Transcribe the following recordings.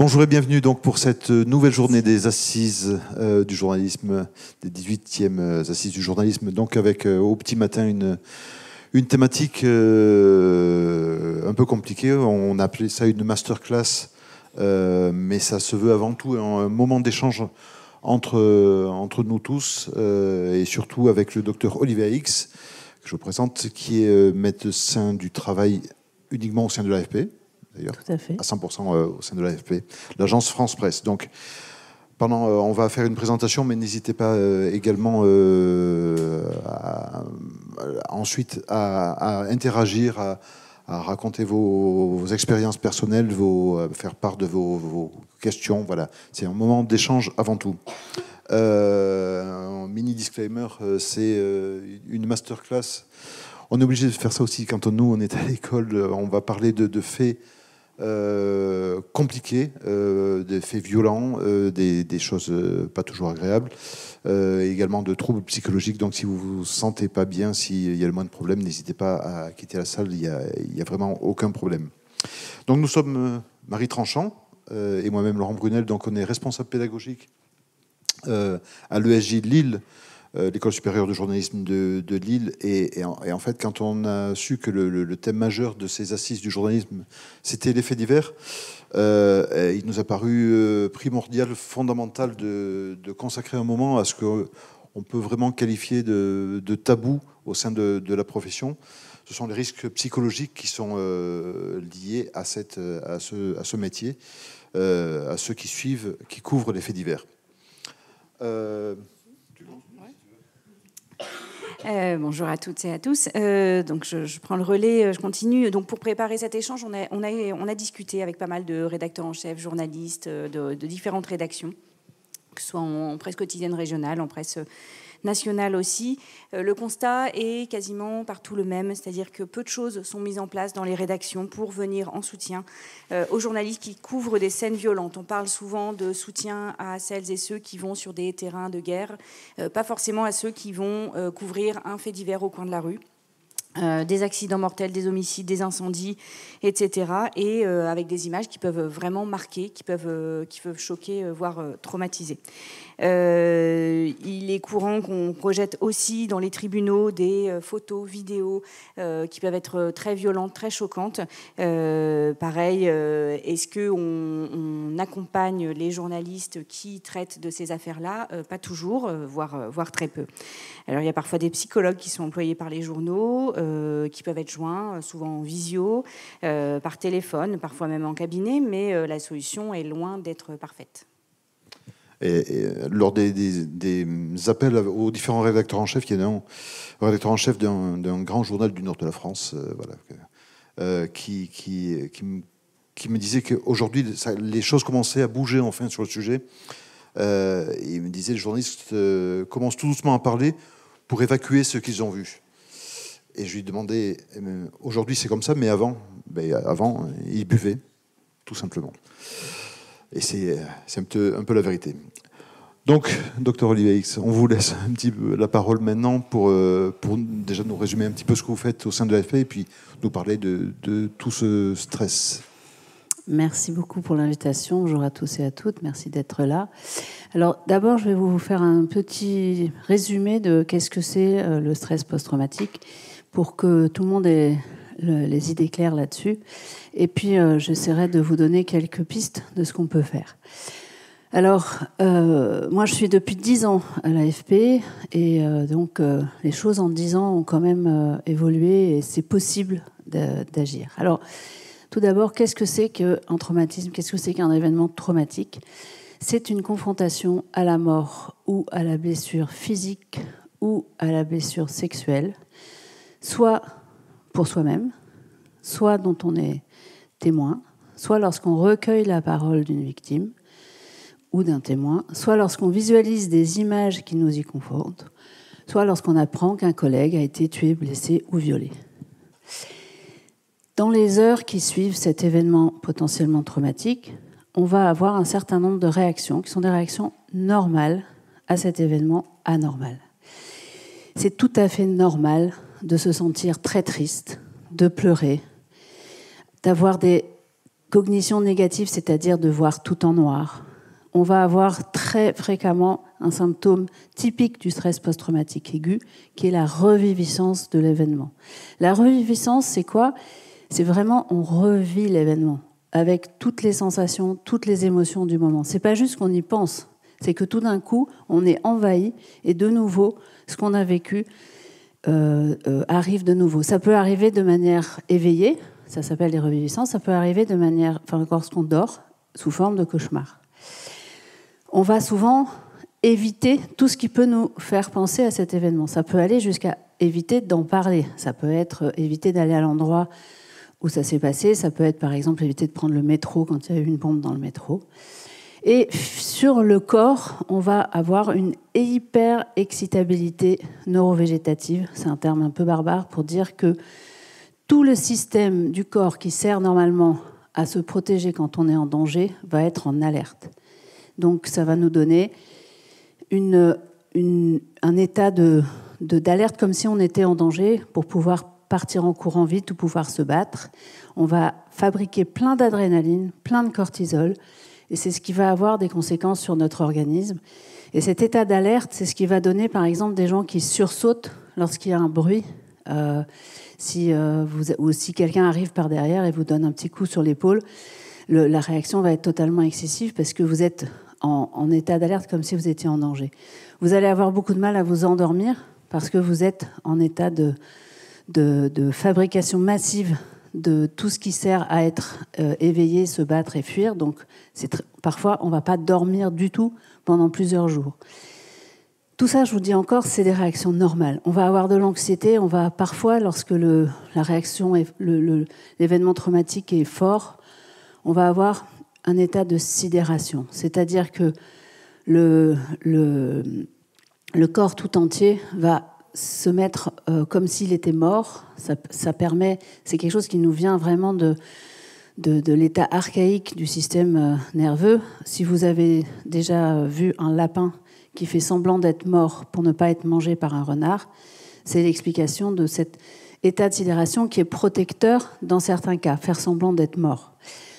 Bonjour et bienvenue donc pour cette nouvelle journée des assises du journalisme, des 18e assises du journalisme, donc avec au petit matin une thématique un peu compliquée. On a appelé ça une masterclass, mais ça se veut avant tout un moment d'échange entre nous tous et surtout avec le docteur Olivier X, que je vous présente, qui est médecin du travail uniquement au sein de l'AFP. D'ailleurs, tout à fait. À 100% au sein de l'AFP, l'agence France Presse. Donc, on va faire une présentation, mais n'hésitez pas également ensuite à interagir, à raconter vos expériences personnelles, faire part de vos questions. Voilà, c'est un moment d'échange avant tout. Un mini disclaimer, c'est une masterclass. On est obligé de faire ça aussi quand nous, on est à l'école. On va parler de faits compliqués, des faits violents, des choses pas toujours agréables, également de troubles psychologiques. Donc si vous vous sentez pas bien, s'il y a le moins de problèmes, n'hésitez pas à quitter la salle, il y a vraiment aucun problème. Donc nous sommes Marie Tranchant et moi-même Laurent Brunel, donc on est responsable pédagogique à l'ESJ Lille, l'École supérieure de journalisme de Lille. Et en fait, quand on a su que le thème majeur de ces assises du journalisme, c'était les faits divers, il nous a paru primordial, fondamental de consacrer un moment à ce qu'on peut vraiment qualifier de tabou au sein de la profession. Ce sont les risques psychologiques qui sont liés à ce métier, à ceux qui suivent, qui couvrent les faits divers. Bonjour à toutes et à tous. Donc je prends le relais, je continue. Donc pour préparer cet échange, on a discuté avec pas mal de rédacteurs en chef, journalistes de différentes rédactions, que ce soit en presse quotidienne régionale, en presse nationale aussi. Le constat est quasiment partout le même, c'est-à-dire que peu de choses sont mises en place dans les rédactions pour venir en soutien aux journalistes qui couvrent des scènes violentes. On parle souvent de soutien à celles et ceux qui vont sur des terrains de guerre, pas forcément à ceux qui vont couvrir un fait divers au coin de la rue. Des accidents mortels, des homicides, des incendies, etc. Et avec des images qui peuvent vraiment marquer, qui peuvent choquer, voire traumatiser. Il est courant qu'on projette aussi dans les tribunaux des photos, vidéos qui peuvent être très violentes, très choquantes. Pareil, est-ce qu'on accompagne les journalistes qui traitent de ces affaires-là? Pas toujours, voire très peu. Alors il y a parfois des psychologues qui sont employés par les journaux, qui peuvent être joints, souvent en visio, par téléphone, parfois même en cabinet, mais la solution est loin d'être parfaite. Et lors des appels aux différents rédacteurs en chef, il y a un rédacteur en chef d'un grand journal du nord de la France, qui me disait qu'aujourd'hui, les choses commençaient à bouger enfin sur le sujet. Il me disait, les journalistes commencent tout doucement à parler pour évacuer ce qu'ils ont vu. Et je lui demandais, aujourd'hui c'est comme ça, mais avant, ils buvaient, tout simplement. Et c'est un peu la vérité. Donc, docteur Olivier X, on vous laisse un petit peu la parole maintenant pour déjà nous résumer un petit peu ce que vous faites au sein de l'AFP et puis nous parler de tout ce stress. Merci beaucoup pour l'invitation. Bonjour à tous et à toutes. Merci d'être là. Alors, d'abord, je vais vous faire un petit résumé de qu'est-ce que c'est le stress post-traumatique pour que tout le monde ait les idées claires là-dessus. Et puis, j'essaierai de vous donner quelques pistes de ce qu'on peut faire. Alors, moi, je suis depuis 10 ans à l'AFP et donc les choses en 10 ans ont quand même évolué et c'est possible d'agir. Alors, tout d'abord, qu'est-ce que c'est qu'un traumatisme? Qu'est-ce que c'est qu'un événement traumatique? C'est une confrontation à la mort ou à la blessure physique ou à la blessure sexuelle, soit pour soi-même, soit dont on est témoin, soit lorsqu'on recueille la parole d'une victime ou d'un témoin, soit lorsqu'on visualise des images qui nous y confrontent, soit lorsqu'on apprend qu'un collègue a été tué, blessé ou violé. Dans les heures qui suivent cet événement potentiellement traumatique, on va avoir un certain nombre de réactions qui sont des réactions normales à cet événement anormal. C'est tout à fait normal de se sentir très triste, de pleurer, d'avoir des cognition négative, c'est-à-dire de voir tout en noir. On va avoir très fréquemment un symptôme typique du stress post-traumatique aigu, qui est la reviviscence de l'événement. La reviviscence, c'est quoi? C'est vraiment, on revit l'événement avec toutes les sensations, toutes les émotions du moment. C'est pas juste qu'on y pense, c'est que tout d'un coup, on est envahi et de nouveau, ce qu'on a vécu arrive de nouveau. Ça peut arriver de manière éveillée, ça s'appelle les reviviscences, ça peut arriver de manière, lorsqu'on dort, sous forme de cauchemar. On va souvent éviter tout ce qui peut nous faire penser à cet événement. Ça peut aller jusqu'à éviter d'en parler. Ça peut être éviter d'aller à l'endroit où ça s'est passé. Ça peut être, par exemple, éviter de prendre le métro quand il y a eu une bombe dans le métro. Et sur le corps, on va avoir une hyper-excitabilité neurovégétative. C'est un terme un peu barbare pour dire que tout le système du corps qui sert normalement à se protéger quand on est en danger va être en alerte. Donc ça va nous donner un état d'alerte comme si on était en danger pour pouvoir partir en courant vite ou pouvoir se battre. On va fabriquer plein d'adrénaline, plein de cortisol, et c'est ce qui va avoir des conséquences sur notre organisme. Et cet état d'alerte, c'est ce qui va donner par exemple des gens qui sursautent lorsqu'il y a un bruit, ou si quelqu'un arrive par derrière et vous donne un petit coup sur l'épaule, la réaction va être totalement excessive parce que vous êtes en état d'alerte comme si vous étiez en danger. Vous allez avoir beaucoup de mal à vous endormir parce que vous êtes en état de fabrication massive de tout ce qui sert à être éveillé, se battre et fuir. Donc parfois, on ne va pas dormir du tout pendant plusieurs jours. Tout ça, je vous dis encore, c'est des réactions normales. On va avoir de l'anxiété, on va parfois, lorsque la réaction, l'événement traumatique est fort, on va avoir un état de sidération. C'est-à-dire que le corps tout entier va se mettre comme s'il était mort. Ça permet, c'est quelque chose qui nous vient vraiment de l'état archaïque du système nerveux. Si vous avez déjà vu un lapin qui fait semblant d'être mort pour ne pas être mangé par un renard, c'est l'explication de cet état de sidération qui est protecteur dans certains cas, faire semblant d'être mort.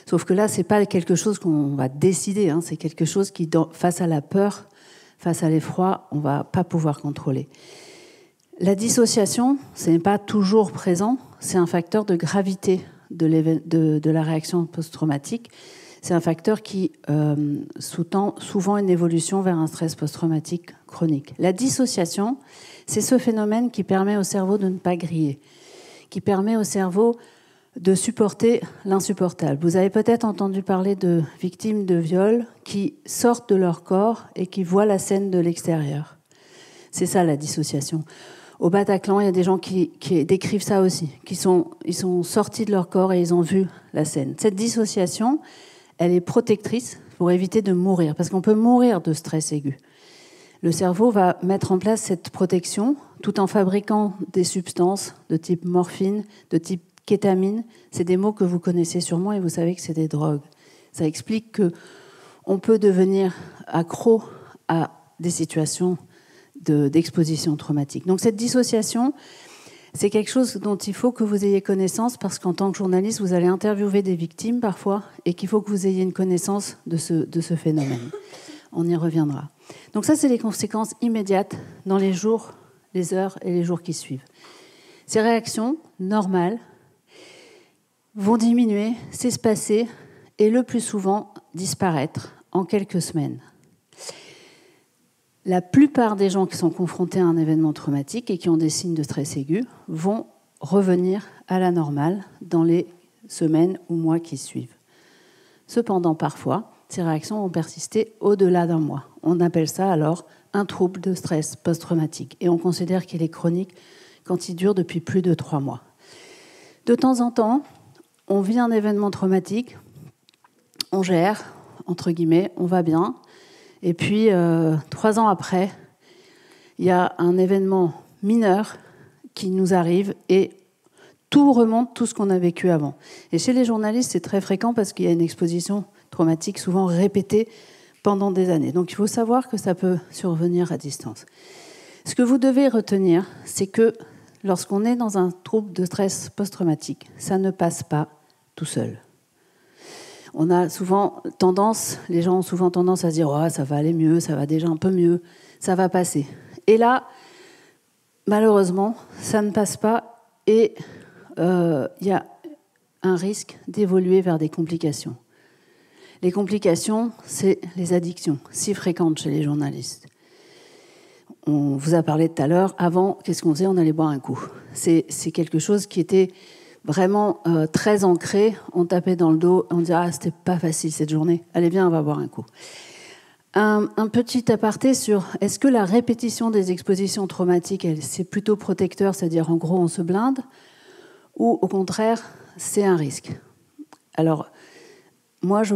Sauf que là, ce n'est pas quelque chose qu'on va décider, hein, c'est quelque chose qui, face à la peur, face à l'effroi, on ne va pas pouvoir contrôler. La dissociation, ce n'est pas toujours présent, c'est un facteur de gravité de la réaction post-traumatique. C'est un facteur qui sous-tend souvent une évolution vers un stress post-traumatique chronique. La dissociation, c'est ce phénomène qui permet au cerveau de ne pas griller, qui permet au cerveau de supporter l'insupportable. Vous avez peut-être entendu parler de victimes de viol qui sortent de leur corps et qui voient la scène de l'extérieur. C'est ça la dissociation. Au Bataclan, il y a des gens qui décrivent ça aussi, ils sont sortis de leur corps et ils ont vu la scène. Cette dissociation, elle est protectrice pour éviter de mourir, parce qu'on peut mourir de stress aigu. Le cerveau va mettre en place cette protection tout en fabriquant des substances de type morphine, de type kétamine. C'est des mots que vous connaissez sûrement et vous savez que c'est des drogues. Ça explique qu'on peut devenir accro à des situations d'exposition traumatique. Donc cette dissociation, c'est quelque chose dont il faut que vous ayez connaissance parce qu'en tant que journaliste, vous allez interviewer des victimes parfois et qu'il faut que vous ayez une connaissance de ce phénomène. On y reviendra. Donc ça, c'est les conséquences immédiates dans les jours, les heures et les jours qui suivent. Ces réactions normales vont diminuer, s'espacer et le plus souvent disparaître en quelques semaines. La plupart des gens qui sont confrontés à un événement traumatique et qui ont des signes de stress aigu vont revenir à la normale dans les semaines ou mois qui suivent. Cependant, parfois, ces réactions vont persister au-delà d'un mois. On appelle ça alors un trouble de stress post-traumatique et on considère qu'il est chronique quand il dure depuis plus de 3 mois. De temps en temps, on vit un événement traumatique, on gère, entre guillemets, on va bien. Et puis, 3 ans après, il y a un événement mineur qui nous arrive et tout remonte, tout ce qu'on a vécu avant. Et chez les journalistes, c'est très fréquent parce qu'il y a une exposition traumatique souvent répétée pendant des années. Donc, il faut savoir que ça peut survenir à distance. Ce que vous devez retenir, c'est que lorsqu'on est dans un trouble de stress post-traumatique, ça ne passe pas tout seul. on a souvent tendance, les gens ont souvent tendance à se dire oh, ça va aller mieux, ça va déjà un peu mieux, ça va passer. Et là, malheureusement, ça ne passe pas et il y a un risque d'évoluer vers des complications. Les complications, c'est les addictions, si fréquentes chez les journalistes. On vous a parlé tout à l'heure, avant, qu'est-ce qu'on faisait? On allait boire un coup. C'est quelque chose qui était vraiment très ancré. On tapait dans le dos, on disait « Ah, c'était pas facile cette journée, allez bien, on va boire un coup ». Un petit aparté sur est-ce que la répétition des expositions traumatiques, c'est plutôt protecteur, c'est-à-dire en gros on se blinde, ou au contraire, c'est un risque? Alors, moi je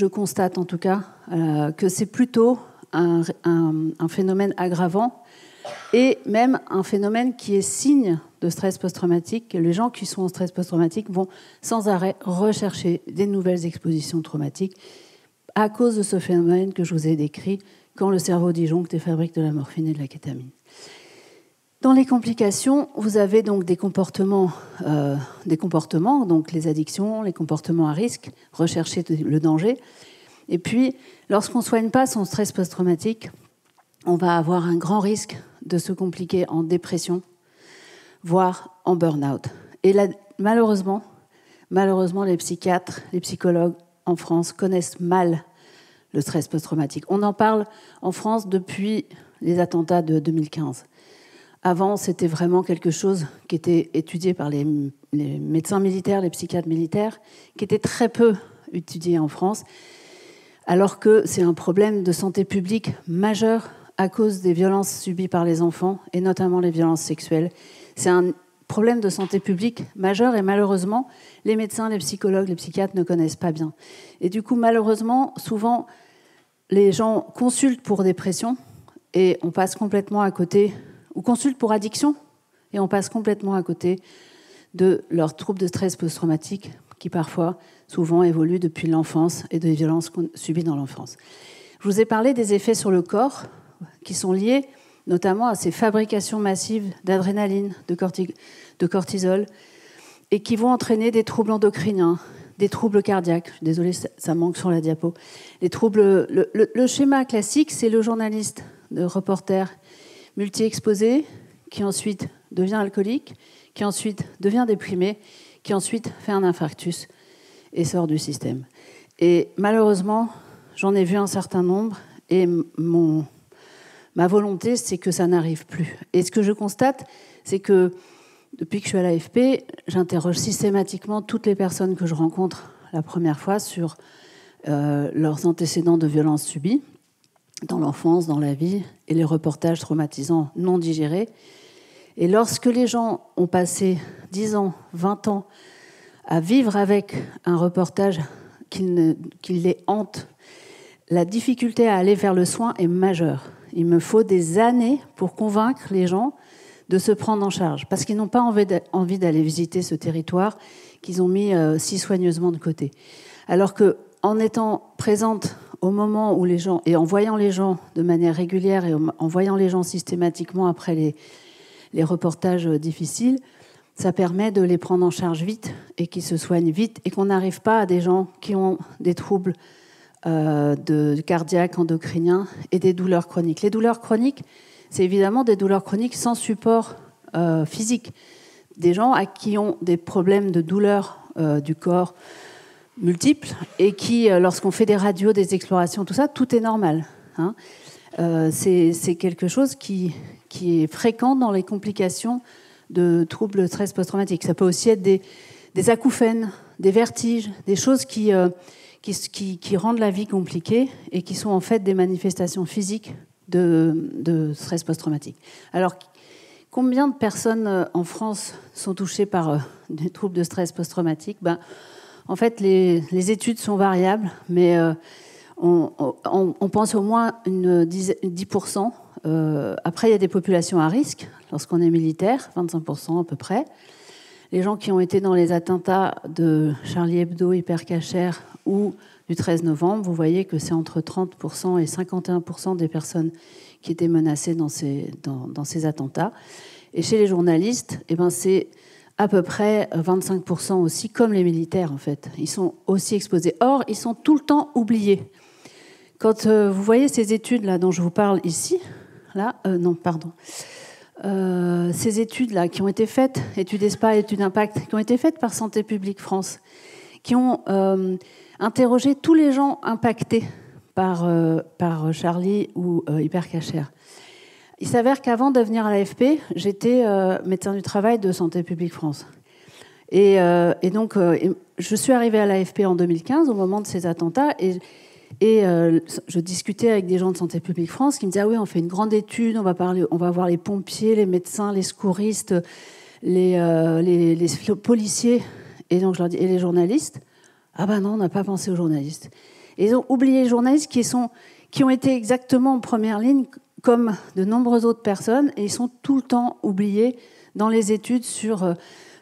constate en tout cas que c'est plutôt un phénomène aggravant et même un phénomène qui est signe de stress post-traumatique. Les gens qui sont en stress post-traumatique vont sans arrêt rechercher des nouvelles expositions traumatiques à cause de ce phénomène que je vous ai décrit quand le cerveau disjoncte et fabrique de la morphine et de la kétamine. Dans les complications, vous avez donc des comportements, donc les addictions, les comportements à risque, rechercher le danger. Et puis, lorsqu'on ne soigne pas son stress post-traumatique, on va avoir un grand risque de se compliquer en dépression, voire en burn-out. Et là, malheureusement, les psychiatres, les psychologues en France connaissent mal le stress post-traumatique. On en parle en France depuis les attentats de 2015. Avant, c'était vraiment quelque chose qui était étudié par les médecins militaires, les psychiatres militaires, qui était très peu étudié en France, alors que c'est un problème de santé publique majeur à cause des violences subies par les enfants, et notamment les violences sexuelles. C'est un problème de santé publique majeur, et malheureusement, les médecins, les psychologues, les psychiatres ne connaissent pas bien. Et du coup, malheureusement, souvent, les gens consultent pour dépression, et on passe complètement à côté, ou consultent pour addiction, et on passe complètement à côté de leurs troubles de stress post-traumatique, qui parfois, souvent, évoluent depuis l'enfance et des violences subies dans l'enfance. Je vous ai parlé des effets sur le corps, qui sont liés notamment à ces fabrications massives d'adrénaline, de cortisol, et qui vont entraîner des troubles endocriniens, des troubles cardiaques. Je suis désolée, ça manque sur la diapo. Les troubles, le schéma classique, c'est le journaliste, le reporter multi-exposé, qui ensuite devient alcoolique, qui ensuite devient déprimé, qui ensuite fait un infarctus et sort du système. Et malheureusement, j'en ai vu un certain nombre, et ma volonté, c'est que ça n'arrive plus. Et ce que je constate, c'est que depuis que je suis à l'AFP, j'interroge systématiquement toutes les personnes que je rencontre la première fois sur leurs antécédents de violences subies dans l'enfance, dans la vie, et les reportages traumatisants non digérés. Et lorsque les gens ont passé 10 ans, 20 ans à vivre avec un reportage qui les hante, la difficulté à aller vers le soin est majeure. Il me faut des années pour convaincre les gens de se prendre en charge, parce qu'ils n'ont pas envie d'aller visiter ce territoire qu'ils ont mis si soigneusement de côté. Alors qu'en étant présente au moment où les gens, et en voyant les gens de manière régulière, et en voyant les gens systématiquement après les reportages difficiles, ça permet de les prendre en charge vite et qu'ils se soignent vite, et qu'on n'arrive pas à des gens qui ont des troubles cardiaques, endocriniens et des douleurs chroniques. Les douleurs chroniques, c'est évidemment des douleurs chroniques sans support physique. Des gens qui ont des problèmes de douleurs du corps multiples, et qui, lorsqu'on fait des radios, des explorations, tout ça, tout est normal. Hein. C'est quelque chose qui est fréquent dans les complications de troubles de stress post-traumatique. Ça peut aussi être des acouphènes, des vertiges, des choses qui rendent la vie compliquée et qui sont en fait des manifestations physiques de stress post-traumatique. Alors, combien de personnes en France sont touchées par des troubles de stress post-traumatique? En fait, les études sont variables, mais on pense au moins 10%. Après, il y a des populations à risque, lorsqu'on est militaire, 25% à peu près. Les gens qui ont été dans les attentats de Charlie Hebdo, Hypercacher ou du 13 novembre, vous voyez que c'est entre 30% et 51% des personnes qui étaient menacées dans ces attentats. Et chez les journalistes, c'est à peu près 25% aussi, comme les militaires en fait. Ils sont aussi exposés. Or, ils sont tout le temps oubliés. Quand vous voyez ces études-là dont je vous parle ici, ces études-là qui ont été faites, études ESPA, études d'impact, qui ont été faites par Santé publique France, qui ont interrogé tous les gens impactés par Charlie ou Hypercacher. Il s'avère qu'avant de venir à l'AFP, j'étais médecin du travail de Santé publique France. Et donc, je suis arrivée à l'AFP en 2015, au moment de ces attentats, et je discutais avec des gens de Santé publique France qui me disaient « Ah oui, on fait une grande étude, on va voir les pompiers, les médecins, les secouristes, les policiers. » Et donc, je leur dis « Et les journalistes ?» « Ah ben non, on n'a pas pensé aux journalistes. » Et ils ont oublié les journalistes qui ont été exactement en première ligne, comme de nombreuses autres personnes, et ils sont tout le temps oubliés dans les études sur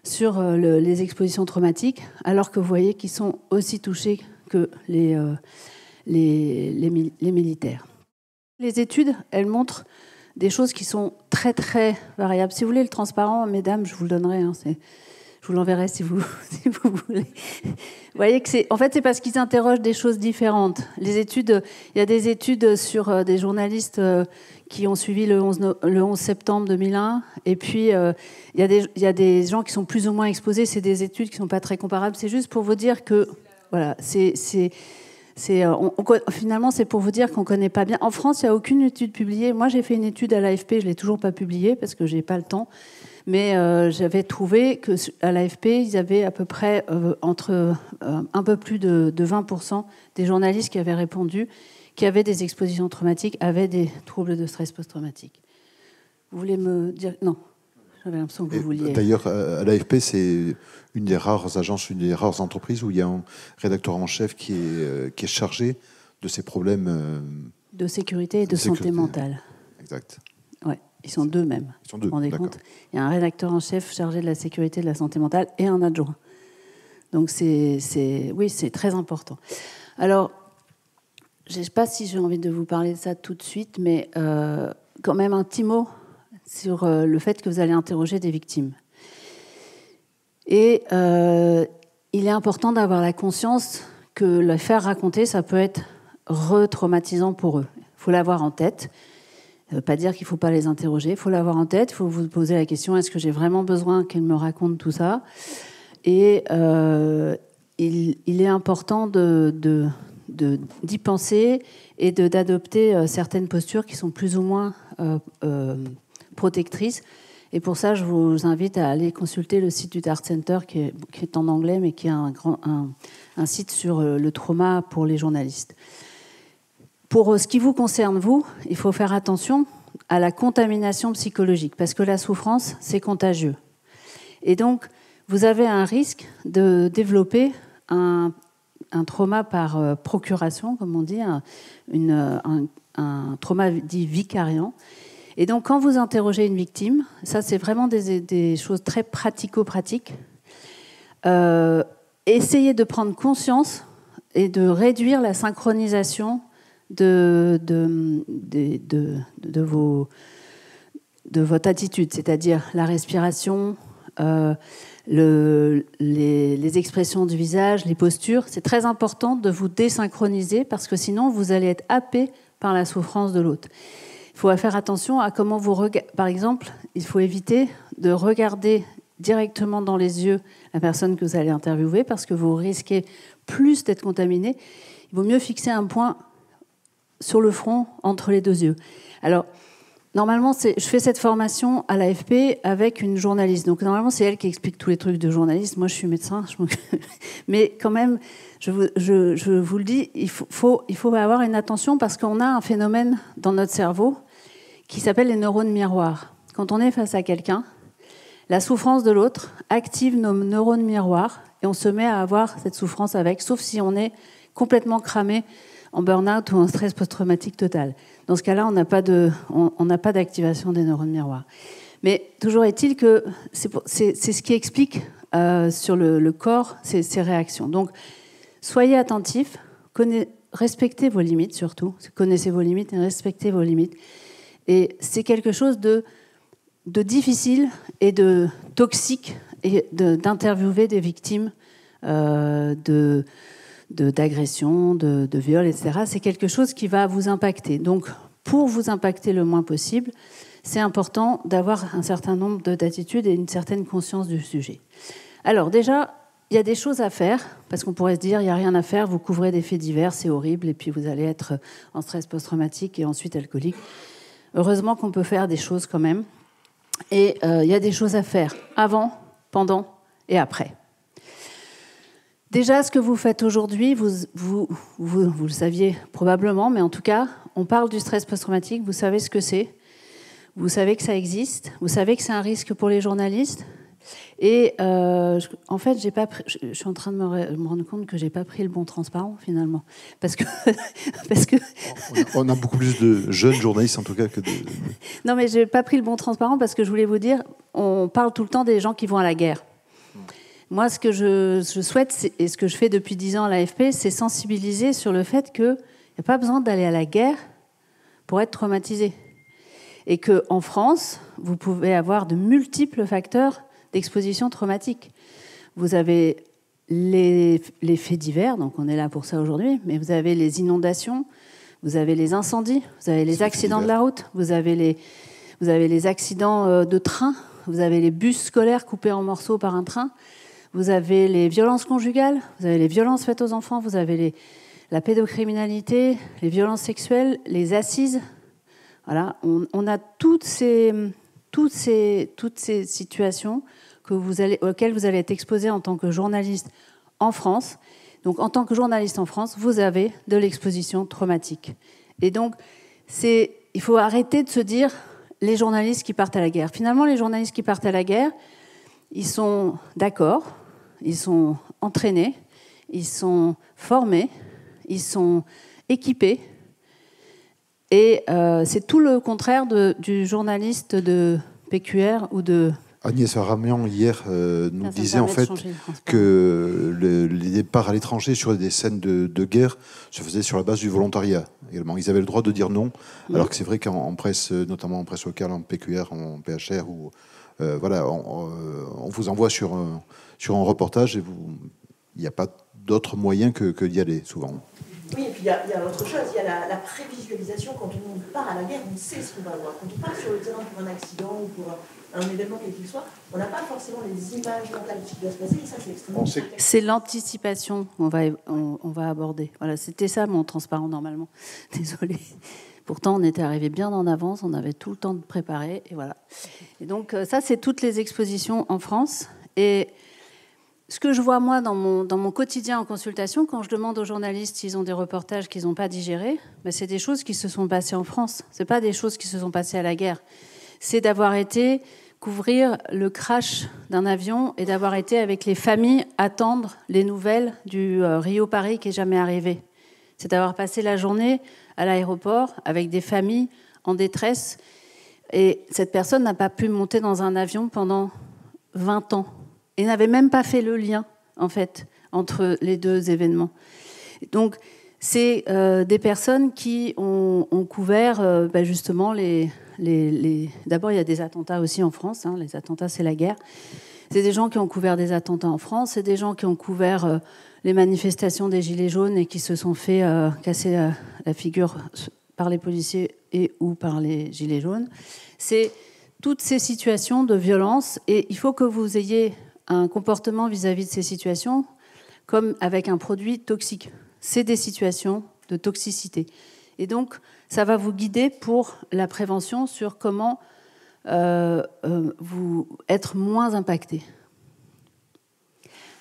les expositions traumatiques, alors que vous voyez qu'ils sont aussi touchés que les militaires. Les études, elles montrent des choses qui sont très, très variables. Si vous voulez le transparent, mesdames, je vous le donnerai. Je vous l'enverrai si vous voulez. Vous voyez que c'est parce qu'ils interrogent des choses différentes. Les études, il y a des études sur des journalistes qui ont suivi le 11 septembre 2001. Et puis, il y a des gens qui sont plus ou moins exposés. C'est des études qui ne sont pas très comparables. C'est juste pour vous dire que, voilà, finalement, c'est pour vous dire qu'on ne connaît pas bien. En France, il n'y a aucune étude publiée. Moi, j'ai fait une étude à l'AFP, je ne l'ai toujours pas publiée parce que je n'ai pas le temps. Mais j'avais trouvé qu'à l'AFP, ils avaient à peu près un peu plus de 20% des journalistes qui avaient répondu, qui avaient des expositions traumatiques, avaient des troubles de stress post-traumatique. Vous voulez me dire... Non, j'avais l'impression que vous vouliez... D'ailleurs, à l'AFP, c'est une des rares agences, une des rares entreprises où il y a un rédacteur en chef qui est chargé de ces problèmes... de sécurité et de santé mentale. Exact. Ouais. Ils sont deux même. Ils sont deux, vous vous rendez compte ? Il y a un rédacteur en chef chargé de la sécurité et de la santé mentale et un adjoint. Donc c'est très important. Alors, je ne sais pas si j'ai envie de vous parler de ça tout de suite, mais quand même un petit mot sur le fait que vous allez interroger des victimes. Et il est important d'avoir la conscience que le faire raconter, ça peut être re-traumatisant pour eux. Il faut l'avoir en tête. Ça ne veut pas dire qu'il ne faut pas les interroger. Il faut l'avoir en tête. Il faut vous poser la question, est-ce que j'ai vraiment besoin qu'elle me raconte tout ça ? Et il est important d'y penser et d'adopter certaines postures qui sont plus ou moins protectrices. Et pour ça, je vous invite à aller consulter le site du Dart Center qui est en anglais, mais qui est un site sur le trauma pour les journalistes. Pour ce qui vous concerne, vous, il faut faire attention à la contamination psychologique, parce que la souffrance, c'est contagieux. Et donc, vous avez un risque de développer un trauma par procuration, comme on dit, un trauma dit vicariant. Et donc, quand vous interrogez une victime, ça, c'est vraiment des choses très pratico-pratiques. Essayez de prendre conscience et de réduire la synchronisation de votre attitude, c'est-à-dire la respiration, les expressions du visage, les postures. C'est très important de vous désynchroniser parce que sinon vous allez être happé par la souffrance de l'autre. Il faut faire attention à comment vous regardez. Par exemple, il faut éviter de regarder directement dans les yeux la personne que vous allez interviewer parce que vous risquez plus d'être contaminé. Il vaut mieux fixer un point sur le front, entre les deux yeux. Alors, normalement, je fais cette formation à l'AFP avec une journaliste. Donc, normalement, c'est elle qui explique tous les trucs de journaliste. Moi, je suis médecin. Mais quand même, je vous le dis, il faut avoir une attention parce qu'on a un phénomène dans notre cerveau qui s'appelle les neurones miroirs. Quand on est face à quelqu'un, la souffrance de l'autre active nos neurones miroirs et on se met à avoir cette souffrance avec, sauf si on est complètement cramé en burn-out ou en stress post-traumatique total. Dans ce cas-là, on n'a pas d'activation des neurones miroirs. Mais toujours est-il que c'est ce qui explique sur le corps ces réactions. Donc, soyez attentifs, respectez vos limites surtout. Connaissez vos limites et respectez vos limites. Et c'est quelque chose de difficile et de toxique et d'interviewer des victimes d'agressions, de viols, etc. C'est quelque chose qui va vous impacter. Donc, pour vous impacter le moins possible, c'est important d'avoir un certain nombre d'attitudes et une certaine conscience du sujet. Alors déjà, il y a des choses à faire, parce qu'on pourrait se dire, il n'y a rien à faire, vous couvrez des faits divers, c'est horrible, et puis vous allez être en stress post-traumatique et ensuite alcoolique. Heureusement qu'on peut faire des choses quand même. Et il y a des choses à faire avant, pendant et après. Déjà, ce que vous faites aujourd'hui, vous le saviez probablement, mais en tout cas, on parle du stress post-traumatique, vous savez ce que c'est, vous savez que ça existe, vous savez que c'est un risque pour les journalistes. Et en fait, je suis en train de me rendre compte que j'ai pas pris le bon transparent finalement, parce que on a beaucoup plus de jeunes journalistes en tout cas que de. Non, mais j'ai pas pris le bon transparent parce que je voulais vous dire, on parle tout le temps des gens qui vont à la guerre. Moi, ce que je souhaite, et ce que je fais depuis 10 ans à l'AFP, c'est sensibiliser sur le fait qu'il n'y a pas besoin d'aller à la guerre pour être traumatisé. Et qu'en France, vous pouvez avoir de multiples facteurs d'exposition traumatique. Vous avez les faits divers, donc on est là pour ça aujourd'hui, mais vous avez les inondations, vous avez les incendies, vous avez les accidents de la route, vous avez les accidents de train, vous avez les bus scolaires coupés en morceaux par un train, vous avez les violences conjugales, vous avez les violences faites aux enfants, vous avez la pédocriminalité, les violences sexuelles, les assises. Voilà, on a toutes ces situations auxquelles vous allez être exposé en tant que journaliste en France. Donc, en tant que journaliste en France, vous avez de l'exposition traumatique. Et donc, il faut arrêter de se dire les journalistes qui partent à la guerre. Finalement, les journalistes qui partent à la guerre, ils sont d'accord, ils sont entraînés, ils sont formés, ils sont équipés. Et c'est tout le contraire du journaliste de PQR ou de... Agnès Varamian, hier, nous disait en fait que les départs à l'étranger sur des scènes de guerre se faisaient sur la base du volontariat également. Ils avaient le droit de dire non, alors que c'est vrai qu'en presse, notamment en presse locale, en PQR, en PHR, voilà, on vous envoie sur un reportage et il n'y a pas d'autre moyen que d'y aller, souvent. Oui, et puis il y a autre chose, il y a la prévisualisation. Quand on part à la guerre, on sait ce qu'on va voir. Quand on part sur le terrain pour un accident ou pour un événement quel qu'il soit, on n'a pas forcément les images mentales de ce qui doit se passer, et ça c'est extrêmement important. C'est l'anticipation qu'on va aborder. Voilà, c'était ça mon transparent normalement. Désolée. Pourtant, on était arrivé bien en avance, on avait tout le temps de préparer, et voilà. Et donc ça, c'est toutes les expositions en France. Et ce que je vois, moi, dans mon quotidien en consultation, quand je demande aux journalistes s'ils ont des reportages qu'ils n'ont pas digérés, ben c'est des choses qui se sont passées en France. Ce n'est pas des choses qui se sont passées à la guerre. C'est d'avoir été couvrir le crash d'un avion et d'avoir été avec les familles attendre les nouvelles du Rio-Paris qui n'est jamais arrivé. C'est d'avoir passé la journée à l'aéroport avec des familles en détresse. Et cette personne n'a pas pu monter dans un avion pendant 20 ans. Et n'avait même pas fait le lien, en fait, entre les deux événements. Donc, c'est des personnes qui ont couvert justement D'abord, il y a des attentats aussi en France. Hein. Les attentats, c'est la guerre. C'est des gens qui ont couvert des attentats en France. C'est des gens qui ont couvert les manifestations des Gilets jaunes et qui se sont fait casser la figure par les policiers et ou par les Gilets jaunes. C'est toutes ces situations de violence. Et il faut que vous ayez un comportement vis-à-vis de ces situations comme avec un produit toxique. C'est des situations de toxicité. Et donc, ça va vous guider pour la prévention sur comment vous être moins impacté.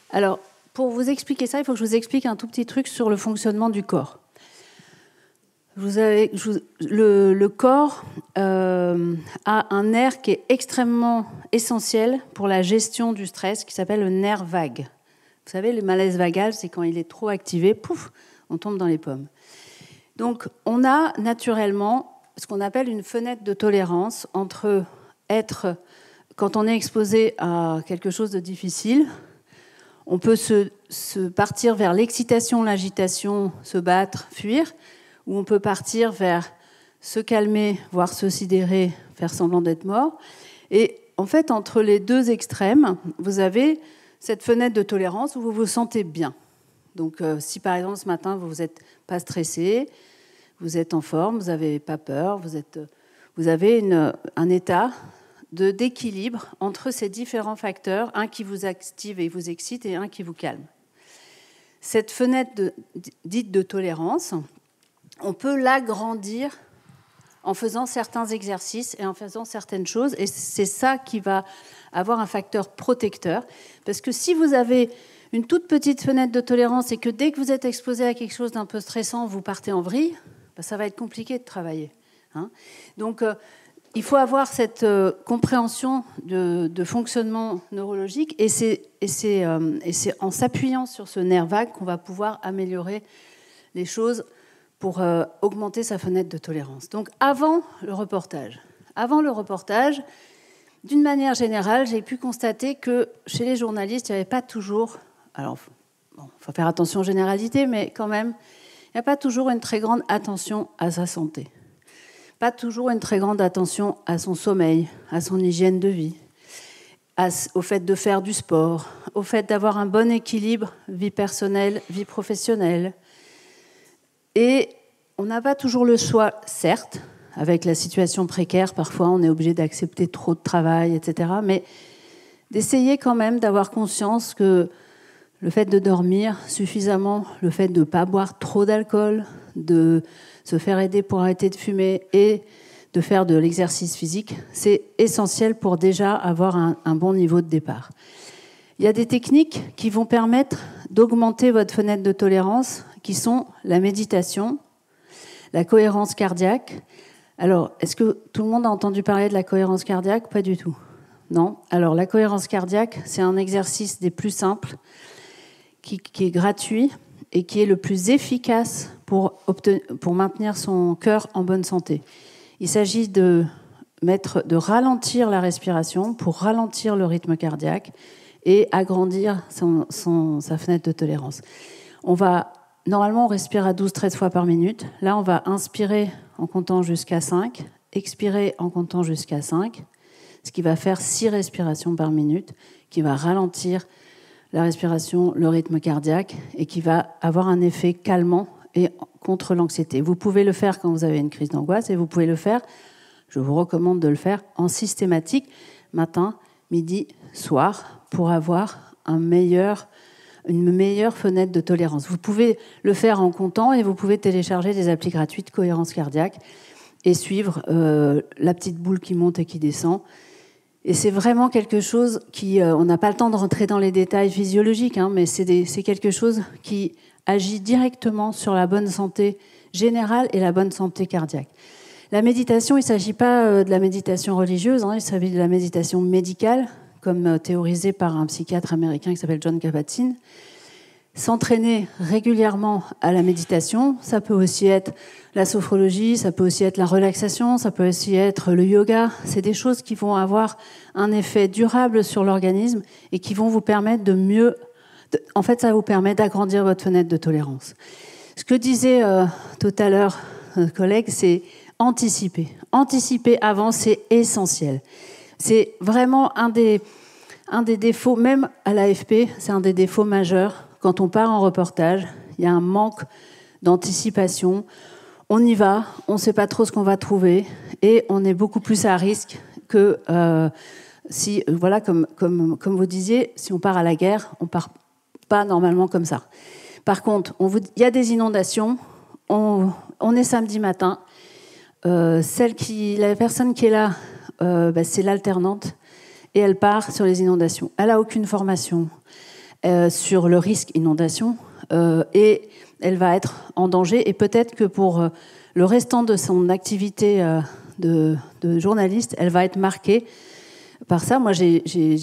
Alors, pour vous expliquer ça, il faut que je vous explique un tout petit truc sur le fonctionnement du corps. Le corps a un nerf qui est extrêmement essentiel pour la gestion du stress, qui s'appelle le nerf vague. Vous savez, le malaise vagal, c'est quand il est trop activé, pouf, on tombe dans les pommes. Donc, on a naturellement ce qu'on appelle une fenêtre de tolérance entre quand on est exposé à quelque chose de difficile, on peut se partir vers l'excitation, l'agitation, se battre, fuir, ou on peut partir vers se calmer, voire se sidérer, faire semblant d'être mort. Et en fait, entre les deux extrêmes, vous avez cette fenêtre de tolérance où vous vous sentez bien. Donc, si par exemple ce matin vous n'êtes pas stressé, vous êtes en forme, vous n'avez pas peur, vous avez un état d'équilibre entre ces différents facteurs, un qui vous active et vous excite et un qui vous calme. Cette fenêtre dite de tolérance, on peut l'agrandir en faisant certains exercices et en faisant certaines choses, et c'est ça qui va avoir un facteur protecteur, parce que si vous avez une toute petite fenêtre de tolérance et que dès que vous êtes exposé à quelque chose d'un peu stressant, vous partez en vrille, ça va être compliqué de travailler. Donc, il faut avoir cette compréhension de fonctionnement neurologique, et c'est en s'appuyant sur ce nerf vague qu'on va pouvoir améliorer les choses pour augmenter sa fenêtre de tolérance. Donc, avant le reportage, d'une manière générale, j'ai pu constater que chez les journalistes, il n'y avait pas toujours... Alors, il faut faire attention aux généralités, mais quand même, il n'y a pas toujours une très grande attention à sa santé. Pas toujours une très grande attention à son sommeil, à son hygiène de vie, au fait de faire du sport, au fait d'avoir un bon équilibre vie personnelle, vie professionnelle. Et on n'a pas toujours le choix, certes, avec la situation précaire, parfois on est obligé d'accepter trop de travail, etc. Mais d'essayer quand même d'avoir conscience que le fait de dormir suffisamment, le fait de ne pas boire trop d'alcool, de se faire aider pour arrêter de fumer et de faire de l'exercice physique, c'est essentiel pour déjà avoir un bon niveau de départ. Il y a des techniques qui vont permettre d'augmenter votre fenêtre de tolérance, qui sont la méditation, la cohérence cardiaque. Alors, est-ce que tout le monde a entendu parler de la cohérence cardiaque ? Pas du tout. Non ? Alors, la cohérence cardiaque, c'est un exercice des plus simples, qui est gratuit et qui est le plus efficace pour maintenir son cœur en bonne santé. Il s'agit de ralentir la respiration pour ralentir le rythme cardiaque et agrandir sa fenêtre de tolérance. Normalement, on respire à 12-13 fois par minute. Là, on va inspirer en comptant jusqu'à 5, expirer en comptant jusqu'à 5, ce qui va faire 6 respirations par minute, qui va ralentir la respiration, le rythme cardiaque, et qui va avoir un effet calmant et contre l'anxiété. Vous pouvez le faire quand vous avez une crise d'angoisse, et vous pouvez le faire, je vous recommande de le faire en systématique, matin, midi, soir, pour avoir une meilleure fenêtre de tolérance. Vous pouvez le faire en comptant, et vous pouvez télécharger des applis gratuites cohérence cardiaque et suivre la petite boule qui monte et qui descend. Et c'est vraiment quelque chose on n'a pas le temps de rentrer dans les détails physiologiques, mais c'est quelque chose qui agit directement sur la bonne santé générale et la bonne santé cardiaque. La méditation, il ne s'agit pas de la méditation religieuse, il s'agit de la méditation médicale, comme théorisée par un psychiatre américain qui s'appelle Jon Kabat-Zinn. S'entraîner régulièrement à la méditation, ça peut aussi être la sophrologie, ça peut aussi être la relaxation, ça peut aussi être le yoga. C'est des choses qui vont avoir un effet durable sur l'organisme et qui vont vous permettre en fait, ça vous permet d'agrandir votre fenêtre de tolérance. Ce que disait tout à l'heure notre collègue, c'est anticiper. Anticiper avant, c'est essentiel. C'est vraiment un des défauts, même à l'AFP, c'est un des défauts majeurs. Quand on part en reportage, il y a un manque d'anticipation. On y va, on ne sait pas trop ce qu'on va trouver et on est beaucoup plus à risque que si, voilà, comme vous disiez, si on part à la guerre, on ne part pas normalement comme ça. Par contre, il y a des inondations, on est samedi matin, la personne qui est là, c'est l'alternante et elle part sur les inondations. Elle n'a aucune formation sur le risque inondation et elle va être en danger. Et peut-être que pour le restant de son activité de journaliste, elle va être marquée par ça. Moi, j'ai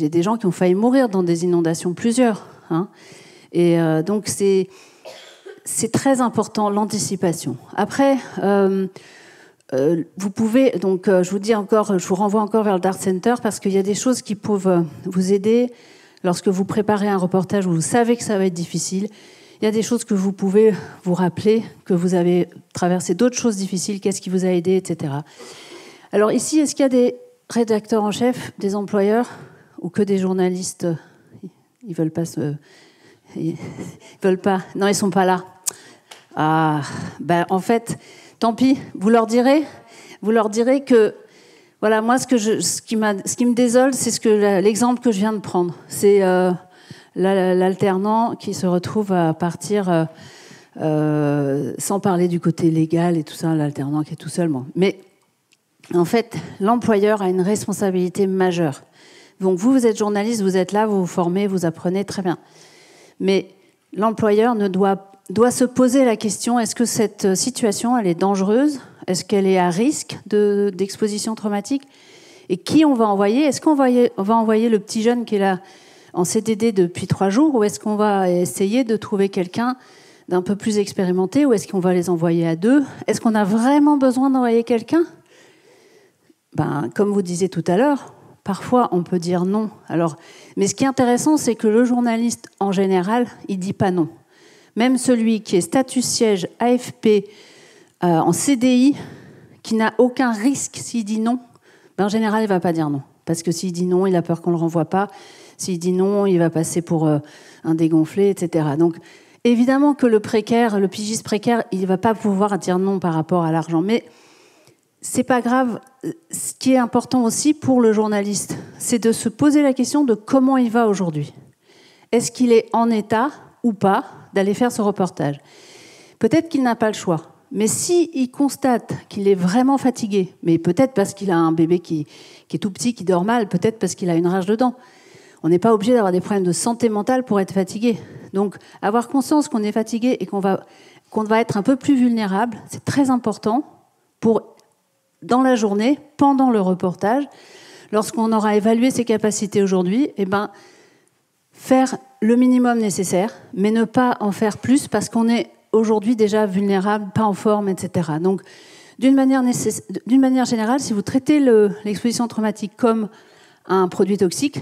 des gens qui ont failli mourir dans des inondations, plusieurs. Et donc, c'est très important, l'anticipation. Après, vous pouvez, donc je vous renvoie encore vers le Dart Center parce qu'il y a des choses qui peuvent vous aider lorsque vous préparez un reportage où vous savez que ça va être difficile. Il y a des choses que vous pouvez vous rappeler, que vous avez traversé d'autres choses difficiles, qu'est-ce qui vous a aidé, etc. Alors ici, est-ce qu'il y a rédacteurs en chef des employeurs ou que des journalistes, ils veulent pas ils veulent pas. Non, ils sont pas là. Ah, ben en fait, tant pis. Vous leur direz que voilà, moi ce qui me désole, c'est l'exemple que je viens de prendre. C'est l'alternant qui se retrouve à partir sans parler du côté légal et tout ça, l'alternant qui est tout seul. Mais en fait, l'employeur a une responsabilité majeure. Donc vous êtes journaliste, vous êtes là, vous vous formez, vous apprenez, très bien. Mais l'employeur doit se poser la question, est-ce que cette situation, elle est dangereuse? Est-ce qu'elle est à risque d'exposition traumatique? Et qui on va envoyer? Est-ce qu'on va envoyer le petit jeune qui est là en CDD depuis 3 jours, ou est-ce qu'on va essayer de trouver quelqu'un d'un peu plus expérimenté, ou est-ce qu'on va les envoyer à 2? Est-ce qu'on a vraiment besoin d'envoyer quelqu'un? Comme vous disiez tout à l'heure, parfois on peut dire non. Mais ce qui est intéressant, c'est que le journaliste, en général, il ne dit pas non. Même celui qui est statut siège AFP en CDI, qui n'a aucun risque s'il dit non, en général, il ne va pas dire non. Parce que s'il dit non, il a peur qu'on ne le renvoie pas. S'il dit non, il va passer pour un dégonflé, etc. Donc, évidemment que le pigiste précaire, il ne va pas pouvoir dire non par rapport à l'argent. Mais ce n'est pas grave. Ce qui est important aussi pour le journaliste, c'est de se poser la question de comment il va aujourd'hui. Est-ce qu'il est en état ou pas d'aller faire ce reportage? Peut-être qu'il n'a pas le choix. Mais s'il constate qu'il est vraiment fatigué, mais peut-être parce qu'il a un bébé qui est tout petit, qui dort mal, peut-être parce qu'il a une rage de dents, on n'est pas obligé d'avoir des problèmes de santé mentale pour être fatigué. Donc, avoir conscience qu'on est fatigué et qu'on va être un peu plus vulnérable, c'est très important pour, dans la journée, pendant le reportage, lorsqu'on aura évalué ses capacités aujourd'hui, faire le minimum nécessaire, mais ne pas en faire plus parce qu'on est aujourd'hui déjà vulnérable, pas en forme, etc. Donc, d'une manière générale, si vous traitez l'exposition traumatique comme un produit toxique,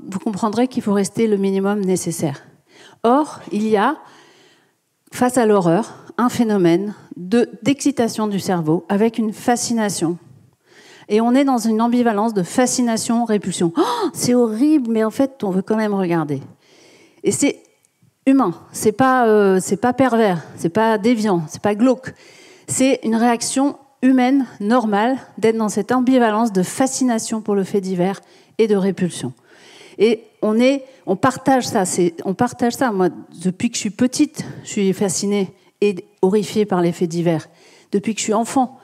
vous comprendrez qu'il faut rester le minimum nécessaire. Or, il y a, face à l'horreur, un phénomène d'excitation du cerveau avec une fascination. Et on est dans une ambivalence de fascination-répulsion. Oh, c'est horrible, mais en fait, on veut quand même regarder. Et c'est humain, c'est pas pervers, c'est pas déviant, c'est pas glauque. C'est une réaction humaine, normale, d'être dans cette ambivalence de fascination pour le fait divers et de répulsion. Et on partage ça. Moi, depuis que je suis petite, je suis fascinée et horrifiée par les faits divers. Depuis que je suis enfant.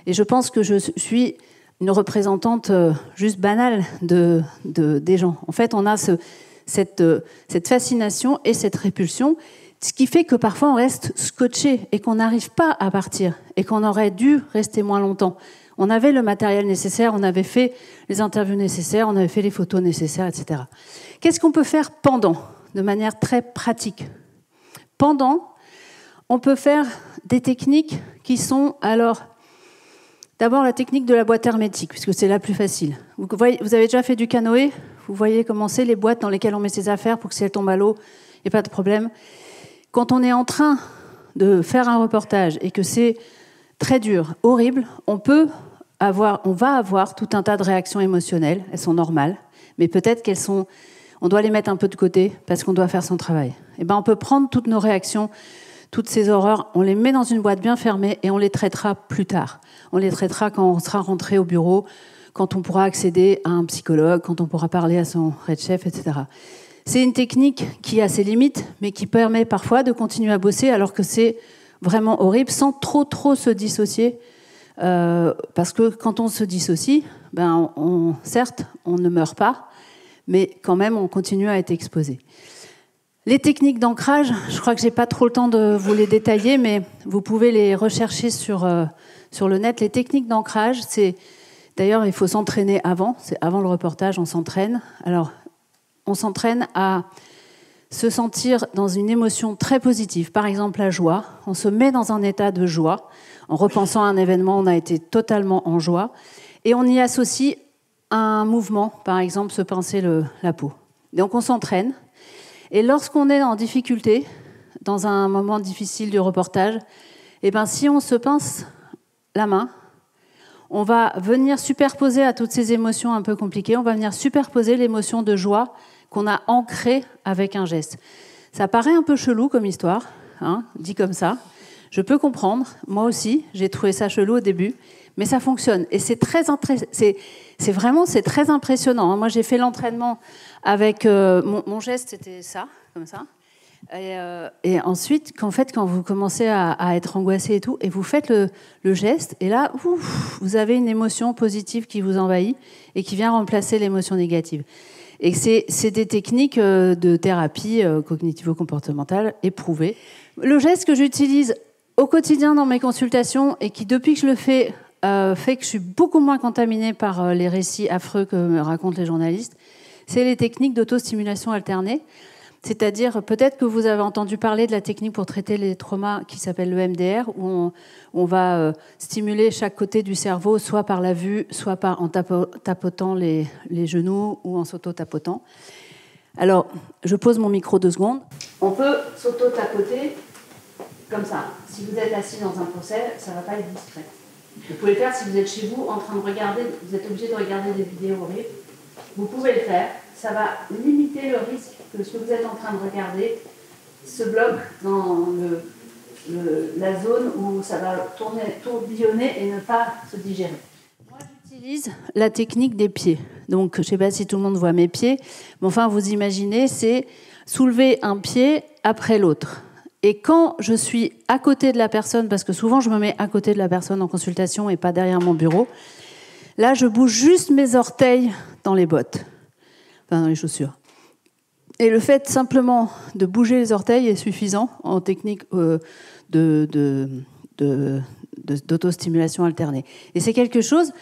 Et je pense que je suis une représentante juste banale des gens. En fait, on a cette fascination et cette répulsion, ce qui fait que parfois on reste scotché et qu'on n'arrive pas à partir et qu'on aurait dû rester moins longtemps. On avait le matériel nécessaire, on avait fait les interviews nécessaires, on avait fait les photos nécessaires, etc. Qu'est-ce qu'on peut faire pendant, de manière très pratique? Pendant, on peut faire des techniques qui sont, d'abord la technique de la boîte hermétique, puisque c'est la plus facile. Vous avez déjà fait du canoë? Vous voyez comment c'est, les boîtes dans lesquelles on met ses affaires pour que si elles tombent à l'eau, il n'y ait pas de problème. Quand on est en train de faire un reportage et que c'est très dur, horrible, on va avoir tout un tas de réactions émotionnelles. Elles sont normales, mais peut-être on doit les mettre un peu de côté parce qu'on doit faire son travail. On peut prendre toutes nos réactions, toutes ces horreurs, on les met dans une boîte bien fermée et on les traitera plus tard. On les traitera quand on sera rentré au bureau, quand on pourra accéder à un psychologue, quand on pourra parler à son head chef, etc. C'est une technique qui a ses limites, mais qui permet parfois de continuer à bosser alors que c'est vraiment horrible, sans trop se dissocier. Parce que quand on se dissocie, certes, on ne meurt pas, mais quand même, on continue à être exposé. Les techniques d'ancrage, je crois que je n'ai pas trop le temps de vous les détailler, mais vous pouvez les rechercher sur le net. Les techniques d'ancrage, d'ailleurs, il faut s'entraîner avant. C'est avant le reportage, on s'entraîne. Alors, on s'entraîne à se sentir dans une émotion très positive. Par exemple, la joie. On se met dans un état de joie. En repensant à un événement, on a été totalement en joie. Et on y associe un mouvement, par exemple, se pincer la peau. Donc, on s'entraîne. Et lorsqu'on est en difficulté, dans un moment difficile du reportage, si on se pince la main, on va venir superposer à toutes ces émotions un peu compliquées, on va venir superposer l'émotion de joie qu'on a ancrée avec un geste. Ça paraît un peu chelou comme histoire, hein, dit comme ça. Je peux comprendre, moi aussi, j'ai trouvé ça chelou au début, mais ça fonctionne. Et c'est très impressionnant. Moi, j'ai fait l'entraînement avec mon geste, c'était ça, comme ça. Et ensuite, quand vous commencez à être angoissé et tout, et vous faites le geste, et là, vous avez une émotion positive qui vous envahit et qui vient remplacer l'émotion négative. Et c'est des techniques de thérapie cognitivo-comportementale éprouvées. Le geste que j'utilise au quotidien dans mes consultations et qui, depuis que je le fais, fait que je suis beaucoup moins contaminée par les récits affreux que me racontent les journalistes, c'est les techniques d'autostimulation alternée. C'est-à-dire, peut-être que vous avez entendu parler de la technique pour traiter les traumas qui s'appelle le MDR, où on va stimuler chaque côté du cerveau, soit par la vue, soit en tapotant les genoux ou en s'auto-tapotant. Alors, je pose mon micro 2 secondes. On peut s'auto-tapoter comme ça. Si vous êtes assis dans un procès, ça ne va pas être discret. Vous pouvez le faire si vous êtes chez vous en train de regarder, vous êtes obligé de regarder des vidéos horribles. Vous pouvez le faire. Ça va limiter le risque que ce que vous êtes en train de regarder se bloque dans la zone où ça va tourbillonner et ne pas se digérer. Moi, j'utilise la technique des pieds. Donc, je ne sais pas si tout le monde voit mes pieds, mais enfin, vous imaginez, c'est soulever un pied après l'autre. Et quand je suis à côté de la personne, parce que souvent je me mets à côté de la personne en consultation et pas derrière mon bureau, là, je bouge juste mes orteils dans les bottes. Dans les chaussures. Et le fait simplement de bouger les orteils est suffisant en technique d'autostimulation alternée. Et c'est quelque chose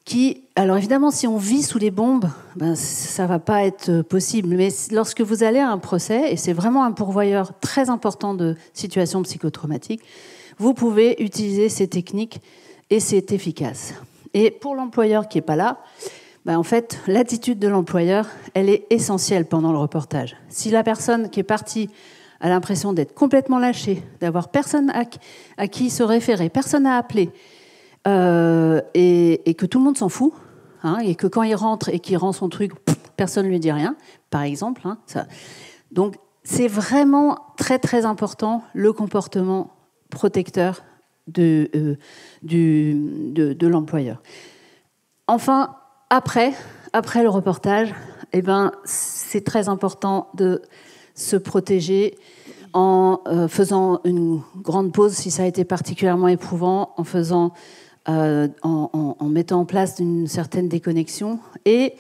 qui... Alors évidemment, si on vit sous les bombes, ça ne va pas être possible. Mais lorsque vous allez à un procès, et c'est vraiment un pourvoyeur très important de situations psychotraumatiques, vous pouvez utiliser ces techniques et c'est efficace. Et pour l'employeur qui n'est pas là... en fait, l'attitude de l'employeur, elle est essentielle pendant le reportage. Si la personne qui est partie a l'impression d'être complètement lâchée, d'avoir personne à qui se référer, personne à appeler, et que tout le monde s'en fout, hein, et que quand il rentre et qu'il rend son truc, personne ne lui dit rien, par exemple. Hein, ça. Donc, c'est vraiment très, très important, le comportement protecteur de l'employeur. Enfin... Après le reportage, c'est très important de se protéger en faisant une grande pause si ça a été particulièrement éprouvant, en mettant en place une certaine déconnexion. Et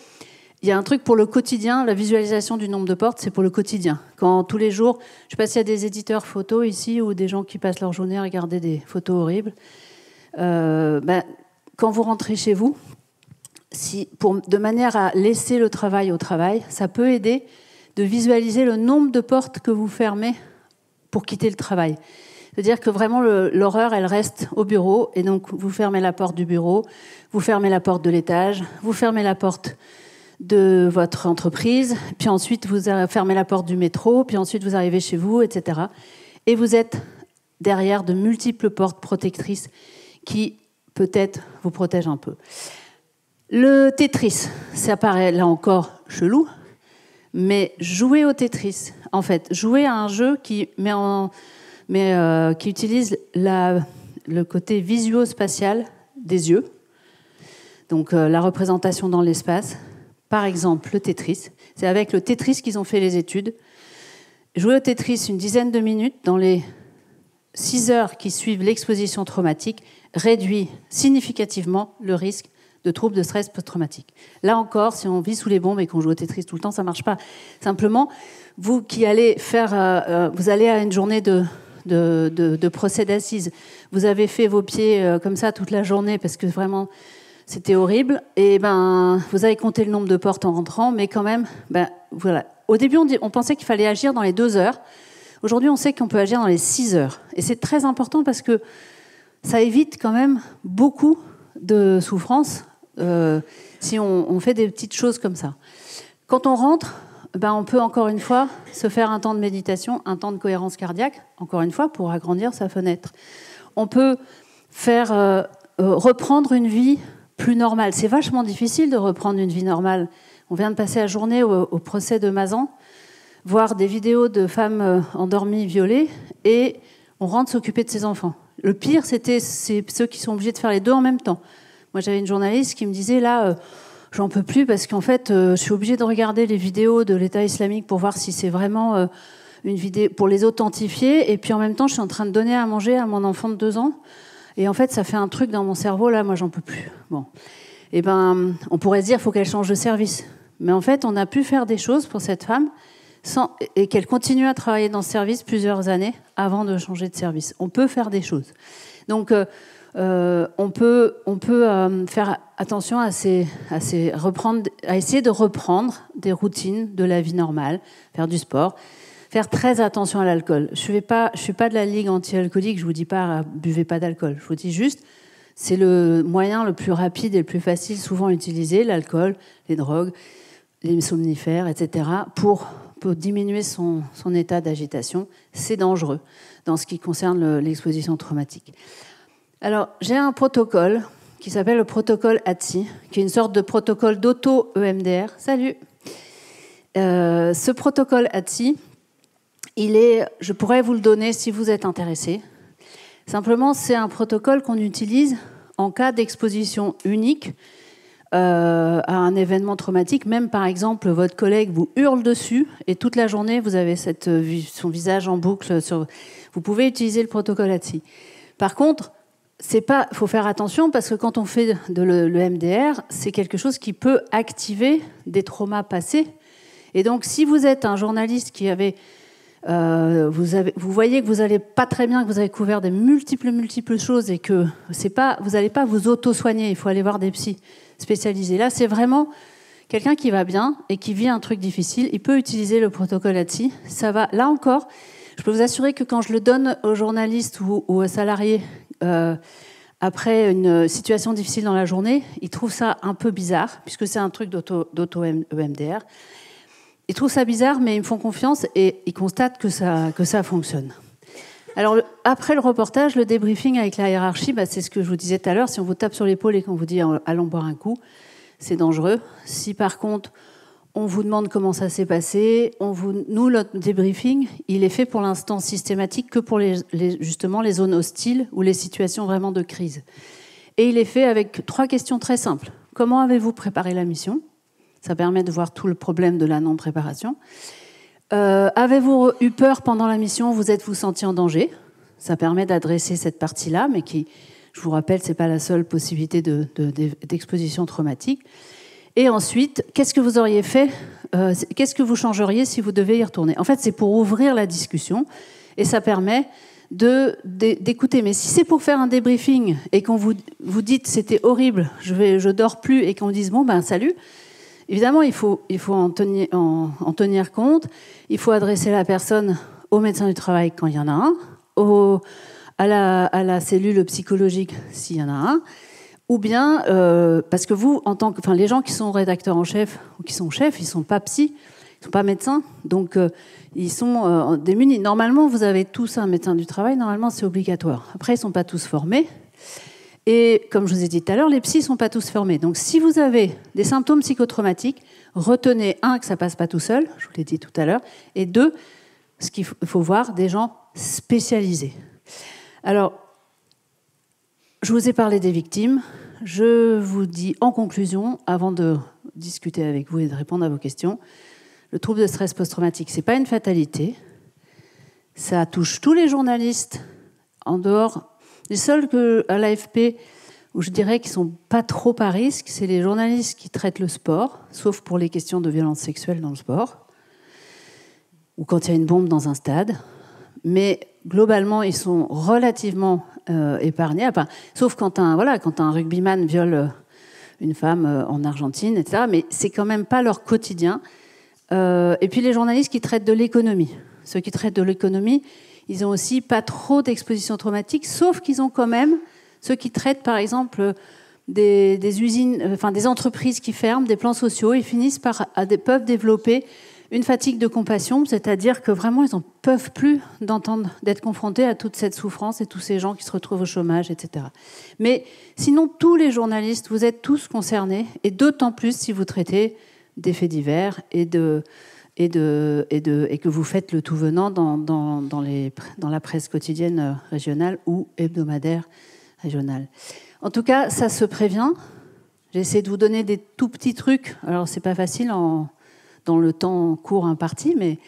il y a un truc pour le quotidien, la visualisation du nombre de portes, c'est pour le quotidien. Quand tous les jours, je ne sais pas s'il y a des éditeurs photos ici ou des gens qui passent leur journée à regarder des photos horribles. Quand vous rentrez chez vous, de manière à laisser le travail au travail, ça peut aider de visualiser le nombre de portes que vous fermez pour quitter le travail. C'est-à-dire que vraiment, l'horreur, elle reste au bureau, et donc vous fermez la porte du bureau, vous fermez la porte de l'étage, vous fermez la porte de votre entreprise, puis ensuite vous fermez la porte du métro, puis ensuite vous arrivez chez vous, etc. Et vous êtes derrière de multiples portes protectrices qui, peut-être, vous protègent un peu. Le Tetris, ça paraît là encore chelou, mais jouer au Tetris, en fait, jouer à un jeu qui utilise le côté visuo-spatial des yeux, donc la représentation dans l'espace. Par exemple, le Tetris, c'est avec le Tetris qu'ils ont fait les études. Jouer au Tetris une dizaine de minutes dans les 6 heures qui suivent l'exposition traumatique réduit significativement le risque de troubles de stress post-traumatique. Là encore, si on vit sous les bombes et qu'on joue au Tetris tout le temps, ça ne marche pas. Simplement, vous qui allez vous allez à une journée de procès d'assises, vous avez fait vos pieds comme ça toute la journée parce que vraiment c'était horrible, et vous avez compté le nombre de portes en rentrant, mais quand même, voilà. Au début, on pensait qu'il fallait agir dans les 2 heures. Aujourd'hui, on sait qu'on peut agir dans les 6 heures. Et c'est très important parce que ça évite quand même beaucoup de souffrance si on fait des petites choses comme ça. Quand on rentre, on peut encore une fois se faire un temps de méditation, un temps de cohérence cardiaque, encore une fois, pour agrandir sa fenêtre. On peut faire reprendre une vie plus normale. C'est vachement difficile de reprendre une vie normale. On vient de passer la journée au procès de Mazan, voir des vidéos de femmes endormies, violées, et on rentre s'occuper de ses enfants. Le pire, c'est ceux qui sont obligés de faire les deux en même temps. Moi, j'avais une journaliste qui me disait, là, j'en peux plus parce qu'en fait, je suis obligée de regarder les vidéos de l'État islamique pour voir si c'est vraiment une vidéo, pour les authentifier, et puis en même temps, je suis en train de donner à manger à mon enfant de 2 ans, et en fait, ça fait un truc dans mon cerveau, là, moi, j'en peux plus. Bon. Eh ben, on pourrait se dire, il faut qu'elle change de service. Mais en fait, on a pu faire des choses pour cette femme et qu'elle continue à travailler dans ce service plusieurs années avant de changer de service. On peut faire des choses. Donc, on peut faire attention à essayer de reprendre des routines de la vie normale, faire du sport, faire très attention à l'alcool. Je suis pas de la Ligue anti-alcoolique, je vous dis pas buvez pas d'alcool. Je vous dis juste, c'est le moyen le plus rapide et le plus facile souvent utilisé, l'alcool, les drogues, les somnifères, etc., pour diminuer son état d'agitation. C'est dangereux dans ce qui concerne l'exposition traumatique. Alors, j'ai un protocole qui s'appelle le protocole ATSI, qui est une sorte de protocole d'auto-EMDR. Salut. Ce protocole ATSI, je pourrais vous le donner si vous êtes intéressé. Simplement, c'est un protocole qu'on utilise en cas d'exposition unique à un événement traumatique. Même, par exemple, votre collègue vous hurle dessus et toute la journée, vous avez son visage en boucle. Vous pouvez utiliser le protocole ATSI. Par contre, faut faire attention parce que quand on fait le MDR, c'est quelque chose qui peut activer des traumas passés. Et donc, si vous êtes un journaliste qui vous voyez que vous n'allez pas très bien, que vous avez couvert des multiples choses et que vous n'allez pas vous auto-soigner, il faut aller voir des psys spécialisés. Là, c'est vraiment quelqu'un qui va bien et qui vit un truc difficile. Il peut utiliser le protocole ATSI. Ça va. Là encore, je peux vous assurer que quand je le donne aux journalistes ou aux salariés après une situation difficile dans la journée, ils trouvent ça un peu bizarre, puisque c'est un truc d'auto-EMDR. Ils trouvent ça bizarre, mais ils me font confiance et ils constatent que ça fonctionne. Alors, après le reportage, le débriefing avec la hiérarchie, c'est ce que je vous disais tout à l'heure. Si on vous tape sur l'épaule et qu'on vous dit « allons boire un coup », c'est dangereux. Si, par contre, on vous demande comment ça s'est passé, nous, notre débriefing, il est fait pour l'instant systématique que pour justement les zones hostiles ou les situations vraiment de crise. Et il est fait avec 3 questions très simples. Comment avez-vous préparé la mission ? Ça permet de voir tout le problème de la non-préparation. Avez-vous eu peur pendant la mission ? Vous êtes-vous senti en danger ? Ça permet d'adresser cette partie-là, mais qui, je vous rappelle, ce n'est pas la seule possibilité d'exposition traumatique. Et ensuite, qu'est-ce que vous auriez fait ? Qu'est-ce que vous changeriez si vous devez y retourner ? En fait, c'est pour ouvrir la discussion et ça permet d'écouter. Mais si c'est pour faire un débriefing et qu'on vous dites c'était horrible, je dors plus, et qu'on dise salut. Évidemment, il faut en tenir compte. Il faut adresser la personne au médecin du travail quand il y en a un, à la cellule psychologique s'il y en a un, ou bien parce que vous, les gens qui sont rédacteurs en chef ou qui sont chefs, ils sont pas psy, ils sont pas médecins, donc ils sont démunis. Normalement, vous avez tous un médecin du travail. Normalement, c'est obligatoire. Après, ils sont pas tous formés. Et comme je vous ai dit tout à l'heure, les psys ne sont pas tous formés. Donc si vous avez des symptômes psychotraumatiques, retenez, 1, que ça ne passe pas tout seul, je vous l'ai dit tout à l'heure, et 2, ce qu'il faut voir, des gens spécialisés. Alors, je vous ai parlé des victimes. Je vous dis en conclusion, avant de discuter avec vous et de répondre à vos questions, le trouble de stress post-traumatique, ce n'est pas une fatalité. Ça touche tous les journalistes en dehors. Les seuls à l'AFP où je dirais qu'ils ne sont pas trop à risque, c'est les journalistes qui traitent le sport, sauf pour les questions de violence sexuelle dans le sport, ou quand il y a une bombe dans un stade. Mais globalement, ils sont relativement épargnés, sauf quand un rugbyman viole une femme en Argentine, etc. Mais c'est quand même pas leur quotidien. Et puis les journalistes qui traitent de l'économie. Ceux qui traitent de l'économie, ils n'ont aussi pas trop d'exposition traumatique, sauf qu'ils ont quand même ceux qui traitent, par exemple, des usines, des entreprises qui ferment, des plans sociaux. Ils finissent peuvent développer une fatigue de compassion, c'est-à-dire que vraiment, ils n'en peuvent plus d'être confrontés à toute cette souffrance et tous ces gens qui se retrouvent au chômage, etc. Mais sinon, tous les journalistes, vous êtes tous concernés, et d'autant plus si vous traitez des faits divers et que vous faites le tout venant dans la presse quotidienne régionale ou hebdomadaire régionale. En tout cas, ça se prévient. J'ai essayé de vous donner des tout petits trucs. Alors, c'est pas facile dans le temps court imparti, mais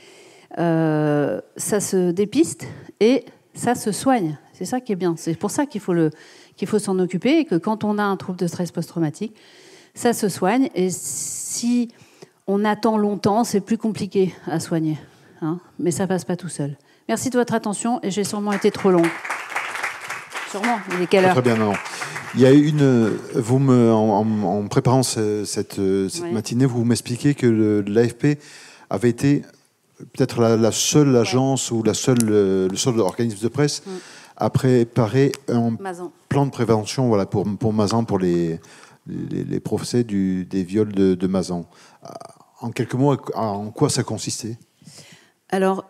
ça se dépiste et ça se soigne. C'est ça qui est bien. C'est pour ça qu'il faut s'en occuper et que quand on a un trouble de stress post-traumatique, ça se soigne. Et si on attend longtemps, c'est plus compliqué à soigner. Hein, mais ça passe pas tout seul. Merci de votre attention et j'ai sûrement été trop longue. Sûrement. Il est quelle heure ? Très bien, non. Il y a en préparant cette matinée, vous m'expliquez que l'AFP avait été peut-être la seule agence ou le seul organisme de presse à préparer un plan de prévention, voilà, pour Mazan, pour les procès des viols de Mazan. En quelques mots, en quoi ça consistait ? Alors,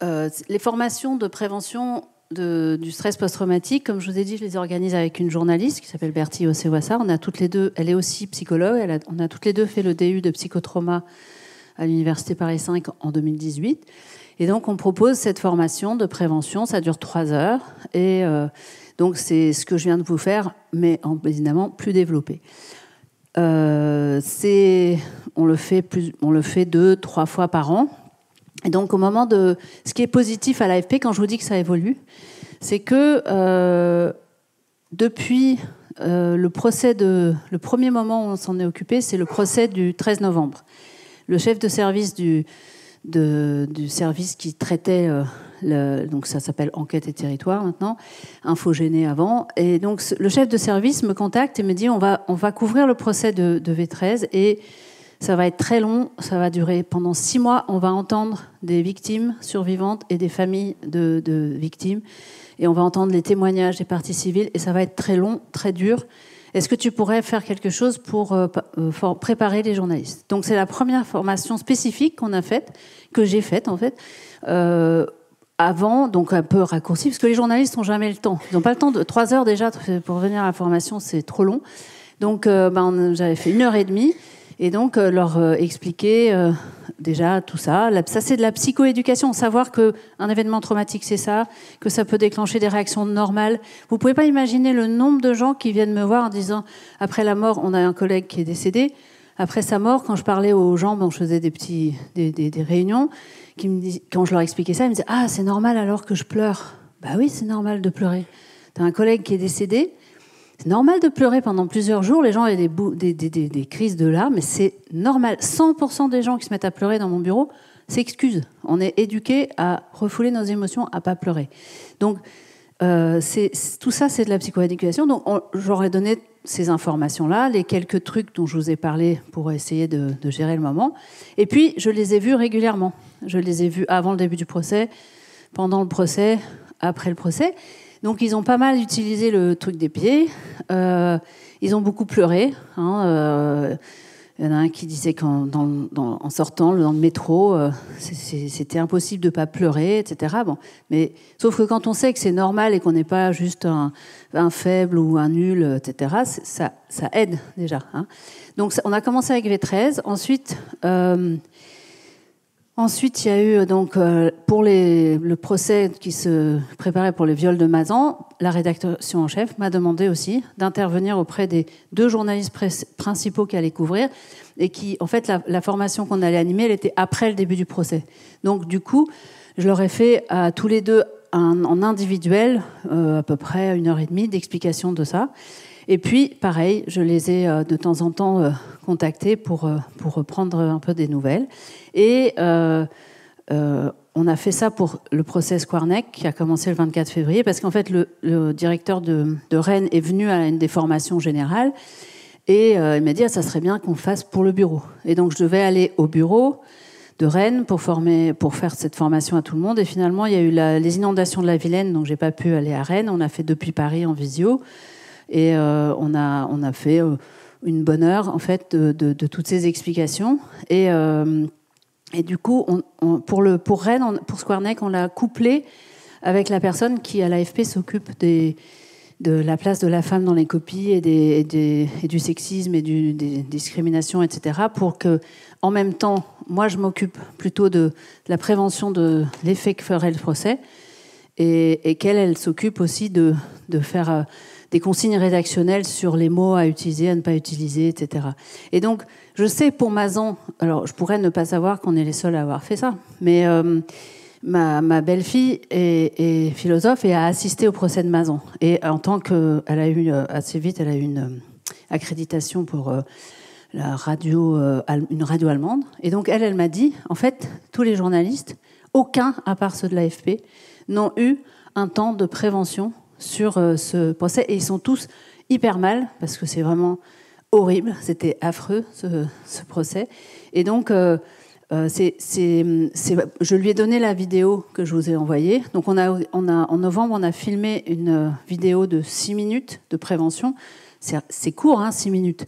les formations de prévention du stress post-traumatique, comme je vous ai dit, je les organise avec une journaliste qui s'appelle Bertie Osewassa. On a toutes les deux, elle est aussi psychologue, on a toutes les deux fait le DU de psychotrauma à l'Université Paris 5 en 2018. Et donc, on propose cette formation de prévention, ça dure 3 heures. Et donc, c'est ce que je viens de vous faire, mais évidemment plus développé. On le fait 2-3 fois par an. Et donc, ce qui est positif à l'AFP, quand je vous dis que ça évolue, c'est que depuis le premier moment où on s'en est occupé, c'est le procès du 13 novembre. Le chef de service du service qui traitait, donc ça s'appelle Enquête et Territoire maintenant, Infogéné avant, et donc le chef de service me contacte et me dit on va couvrir le procès de V13 et ça va être très long, ça va durer pendant 6 mois. On va entendre des victimes survivantes et des familles de victimes. Et on va entendre les témoignages des parties civiles. Et ça va être très long, très dur. Est-ce que tu pourrais faire quelque chose pour préparer les journalistes ? Donc c'est la première formation spécifique qu'on a faite, que j'ai faite en fait, avant, donc un peu raccourci, parce que les journalistes n'ont jamais le temps. Ils n'ont pas le temps 3 heures déjà pour venir à la formation, c'est trop long. Donc j'avais fait 1h30. Et donc, leur expliquer déjà tout ça. Ça, c'est de la psychoéducation. Savoir qu'un événement traumatique, c'est ça, que ça peut déclencher des réactions normales. Vous ne pouvez pas imaginer le nombre de gens qui viennent me voir en disant, après la mort, on a un collègue qui est décédé. Après sa mort, quand je parlais aux gens, je faisais des réunions, quand je leur expliquais ça, ils me disaient « Ah, c'est normal alors que je pleure ». Bah oui, c'est normal de pleurer. T'as un collègue qui est décédé. C'est normal de pleurer pendant plusieurs jours. Les gens ont des crises de larmes, mais c'est normal. 100% des gens qui se mettent à pleurer dans mon bureau s'excusent. On est éduqués à refouler nos émotions, à pas pleurer. Donc, tout ça, c'est de la psychoéducation. Donc, j'aurais donné ces informations-là, les quelques trucs dont je vous ai parlé pour essayer de gérer le moment. Et puis, je les ai vus régulièrement. Je les ai vus avant le début du procès, pendant le procès, après le procès. Donc, ils ont pas mal utilisé le truc des pieds. Ils ont beaucoup pleuré. Il y en a un qui disait qu'en sortant dans le métro, c'était impossible de ne pas pleurer, etc. Bon. Mais, sauf que quand on sait que c'est normal et qu'on n'est pas juste un faible ou un nul, etc., ça aide déjà. Hein. Donc, on a commencé avec V13. Ensuite, il y a eu donc pour le procès qui se préparait pour les viols de Mazan, la rédaction en chef m'a demandé aussi d'intervenir auprès des 2 journalistes principaux qui allaient couvrir et qui, en fait, la formation qu'on allait animer, elle était après le début du procès. Donc, du coup, je leur ai fait à tous les 2 en individuel à peu près 1h30 d'explication de ça. Et puis, pareil, je les ai de temps en temps contactés pour reprendre un peu des nouvelles. Et on a fait ça pour le procès Squarneck, qui a commencé le 24 février, parce qu'en fait, le directeur de Rennes est venu à une des formations générales, et il m'a dit, ça serait bien qu'on fasse pour le bureau. Et donc, je devais aller au bureau de Rennes pour faire cette formation à tout le monde. Et finalement, il y a eu les inondations de la Vilaine, donc j'ai pas pu aller à Rennes. On a fait depuis Paris en visio. Et on a fait une bonne heure en fait de toutes ces explications. Et Et du coup, pour Rennes, pour Square-Neck, on l'a couplé avec la personne qui, à l'AFP, s'occupe de la place de la femme dans les copies et du sexisme et des discriminations, etc. Pour que, en même temps, moi, je m'occupe plutôt de la prévention de l'effet que ferait le procès et qu'elle, elle s'occupe aussi de faire des consignes rédactionnelles sur les mots à utiliser, à ne pas utiliser, etc. Et donc, je sais pour Mazan, alors je pourrais ne pas savoir qu'on est les seuls à avoir fait ça, mais ma belle-fille est philosophe et a assisté au procès de Mazan. Et en tant qu'elle a eu assez vite, elle a eu une accréditation pour la radio, une radio allemande. Et donc elle m'a dit, en fait, tous les journalistes, aucun à part ceux de l'AFP, n'ont eu un temps de prévention sur ce procès. Et ils sont tous hyper mal, parce que c'est vraiment horrible, c'était affreux ce procès. Et donc, je lui ai donné la vidéo que je vous ai envoyée. Donc, en novembre, on a filmé une vidéo de 6 minutes de prévention. C'est court, 6 minutes.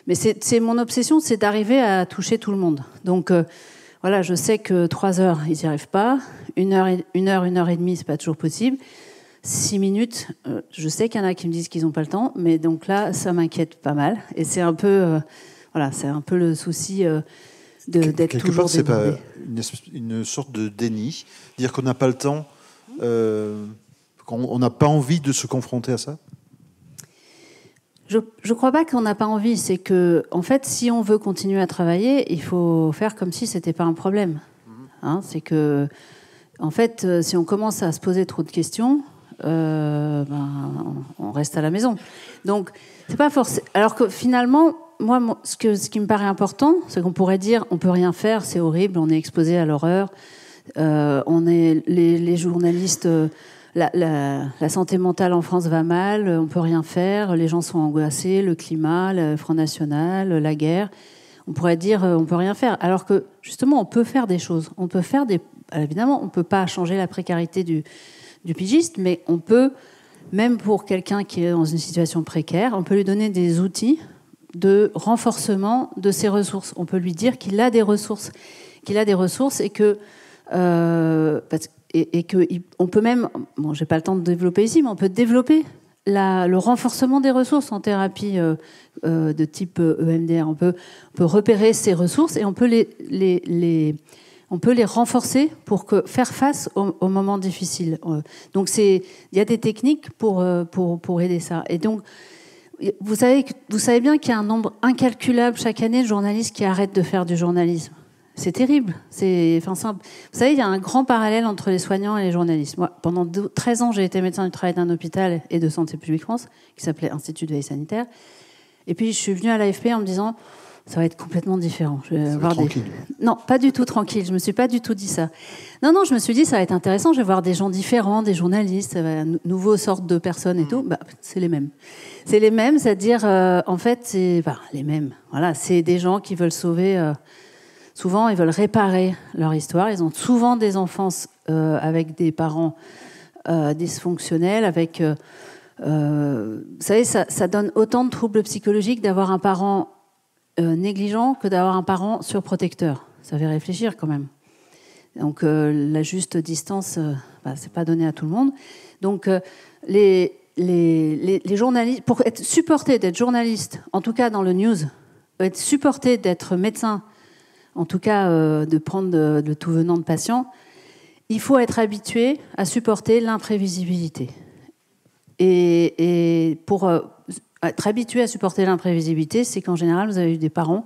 Mais c'est mon obsession, c'est d'arriver à toucher tout le monde. Donc, voilà, je sais que 3 heures, ils n'y arrivent pas. 1 heure et demie, c'est pas toujours possible. 6 minutes, je sais qu'il y en a qui me disent qu'ils n'ont pas le temps, mais donc là, ça m'inquiète pas mal. Et c'est un peu, c'est un peu le souci d'être toujours part, débordé. C'est pas une sorte de déni, dire qu'on n'a pas le temps, qu'on n'a pas envie de se confronter à ça. Je ne crois pas qu'on n'a pas envie. C'est que, en fait, si on veut continuer à travailler, il faut faire comme si c'était pas un problème. C'est que, en fait, si on commence à se poser trop de questions, on reste à la maison. Donc, c'est pas forcément. Alors que finalement, moi, ce qui me paraît important, c'est qu'on pourrait dire, on peut rien faire, c'est horrible, on est exposé à l'horreur, on est les journalistes. La santé mentale en France va mal, on peut rien faire, les gens sont angoissés, le climat, le Front National, la guerre. On pourrait dire, on peut rien faire. Alors que justement, on peut faire des choses. On peut faire évidemment, on peut pas changer la précarité du pigiste, mais on peut, même pour quelqu'un qui est dans une situation précaire, on peut lui donner des outils de renforcement de ses ressources. On peut lui dire qu'il a des ressources, et que on peut même, j'ai pas le temps de développer ici, mais on peut développer le renforcement des ressources en thérapie de type EMDR. On peut repérer ces ressources et on peut les renforcer pour faire face aux moments difficiles. Donc il y a des techniques pour aider ça. Et donc vous savez bien qu'il y a un nombre incalculable chaque année de journalistes qui arrêtent de faire du journalisme. C'est terrible. Vous savez, il y a un grand parallèle entre les soignants et les journalistes. Moi, pendant 13 ans, j'ai été médecin du travail d'un hôpital et de Santé publique France, qui s'appelait Institut de veille sanitaire. Et puis, je suis venue à l'AFP en me disant, ça va être complètement différent. Je vais voir tranquille. Non, pas du tout tranquille. Je me suis pas du tout dit ça. Non, je me suis dit, ça va être intéressant. Je vais voir des gens différents, des journalistes, nouveaux sortes de personnes et tout. C'est les mêmes. C'est les mêmes, c'est-à-dire, en fait, c'est les mêmes. Voilà, c'est des gens qui veulent sauver... Souvent, ils veulent réparer leur histoire. Ils ont souvent des enfances avec des parents dysfonctionnels. Vous savez, ça donne autant de troubles psychologiques d'avoir un parent négligent que d'avoir un parent surprotecteur. Ça fait réfléchir quand même. Donc, la juste distance, c'est pas donné à tout le monde. Donc, les journalistes, pour être supportés d'être journalistes, en tout cas dans le news, être supportés d'être médecin, en tout cas de prendre le tout venant de patients, il faut être habitué à supporter l'imprévisibilité. Et pour être habitué à supporter l'imprévisibilité, c'est qu'en général, vous avez eu des parents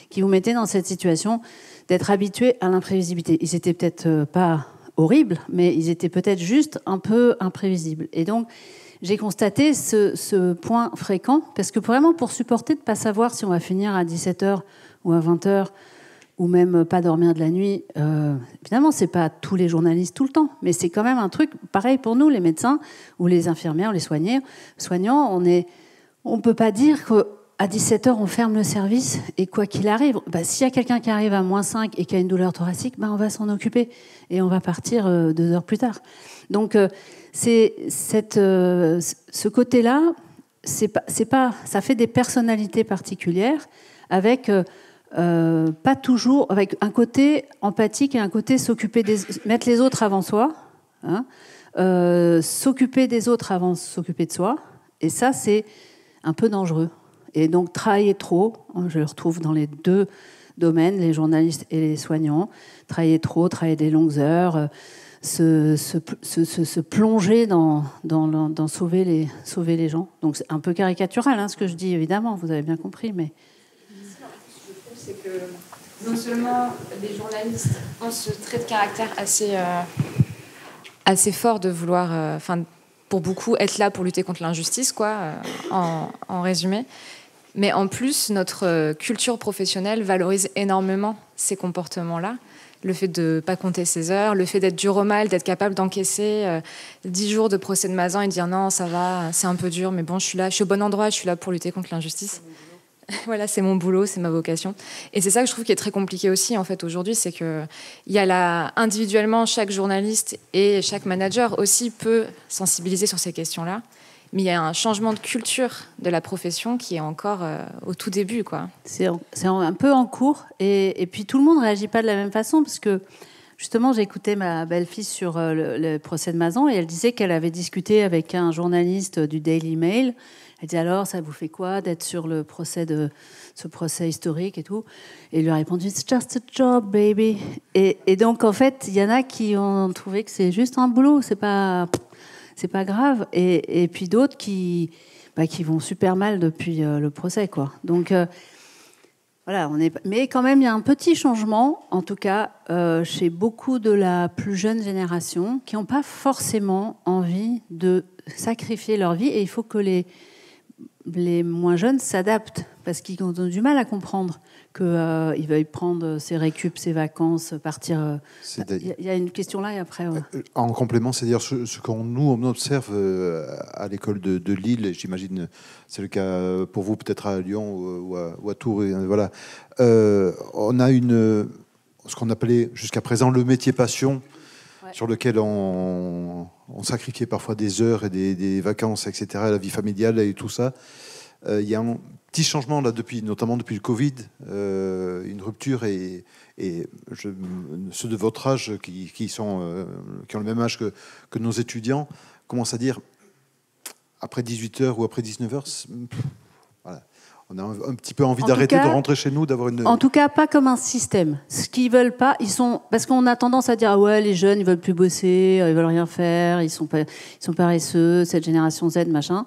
qui vous mettaient dans cette situation d'être habitués à l'imprévisibilité. Ils n'étaient peut-être pas horribles, mais ils étaient peut-être juste un peu imprévisibles. Et donc, j'ai constaté ce point fréquent, parce que vraiment, pour supporter de ne pas savoir si on va finir à 17h ou à 20h, ou même pas dormir de la nuit. Évidemment, c'est pas tous les journalistes tout le temps, mais c'est quand même un truc pareil pour nous, les médecins ou les infirmières ou les soignants. On peut pas dire qu'à 17h, on ferme le service et quoi qu'il arrive, s'il y a quelqu'un qui arrive à -5 et qui a une douleur thoracique, on va s'en occuper et on va partir 2 heures plus tard. Donc, c'est ce côté-là, ça fait des personnalités particulières avec pas toujours, avec un côté empathique et un côté mettre les autres avant soi, hein, s'occuper des autres avant de s'occuper de soi. Et ça, c'est un peu dangereux. Et donc, travailler trop, je le retrouve dans les deux domaines, les journalistes et les soignants. Travailler trop, travailler des longues heures, se plonger dans sauver les gens. Donc, c'est un peu caricatural, hein, ce que je dis, évidemment, vous avez bien compris, mais... Je trouve c'est que non seulement les journalistes ont ce trait de caractère assez fort de vouloir, pour beaucoup, être là pour lutter contre l'injustice, quoi, en résumé. Mais en plus, notre culture professionnelle valorise énormément ces comportements-là. Le fait de ne pas compter ses heures, le fait d'être dur au mal, d'être capable d'encaisser 10 jours de procès de Mazan et de dire non, ça va, c'est un peu dur, mais bon, je suis au bon endroit, je suis là pour lutter contre l'injustice. Voilà, c'est mon boulot, c'est ma vocation. Et c'est ça que je trouve qui est très compliqué aussi, en fait, aujourd'hui, c'est qu'il y a individuellement, chaque journaliste et chaque manager aussi peut sensibiliser sur ces questions-là. Mais il y a un changement de culture de la profession qui est encore au tout début, quoi. C'est un peu en cours. Et puis, tout le monde ne réagit pas de la même façon, parce que, justement, j'ai écouté ma belle-fille sur le procès de Mazan, et elle disait qu'elle avait discuté avec un journaliste du Daily Mail. Elle dit alors, ça vous fait quoi d'être sur ce procès historique et tout? Et il lui a répondu, it's just a job, baby. Et donc, en fait, il y en a qui ont trouvé que c'est juste un boulot, c'est pas grave. Et puis d'autres qui vont super mal depuis le procès, quoi. Donc, voilà, mais quand même, il y a un petit changement, en tout cas, chez beaucoup de la plus jeune génération, qui n'ont pas forcément envie de sacrifier leur vie. Et il faut que les moins jeunes s'adaptent, parce qu'ils ont du mal à comprendre qu'ils veuillent prendre ses récup, ses vacances, partir. Il y a une question là et après. En complément, c'est-à-dire ce qu'on on observe à l'école de Lille, j'imagine c'est le cas pour vous peut-être à Lyon ou à Tours. Voilà, on a ce qu'on appelait jusqu'à présent le métier passion. Ouais. Sur lequel on sacrifiait parfois des heures et des vacances, etc., la vie familiale et tout ça. Il y a un petit changement, là, notamment depuis le Covid, une rupture, et ceux de votre âge qui ont le même âge que nos étudiants commencent à dire, après 18h ou après 19h, voilà. On a un petit peu envie d'arrêter, de rentrer chez nous, d'avoir une... En tout cas, pas comme un système. Ce qu'ils veulent pas, parce qu'on a tendance à dire, ah ouais, les jeunes, ils veulent plus bosser, ils veulent rien faire, ils sont paresseux, cette génération Z, machin.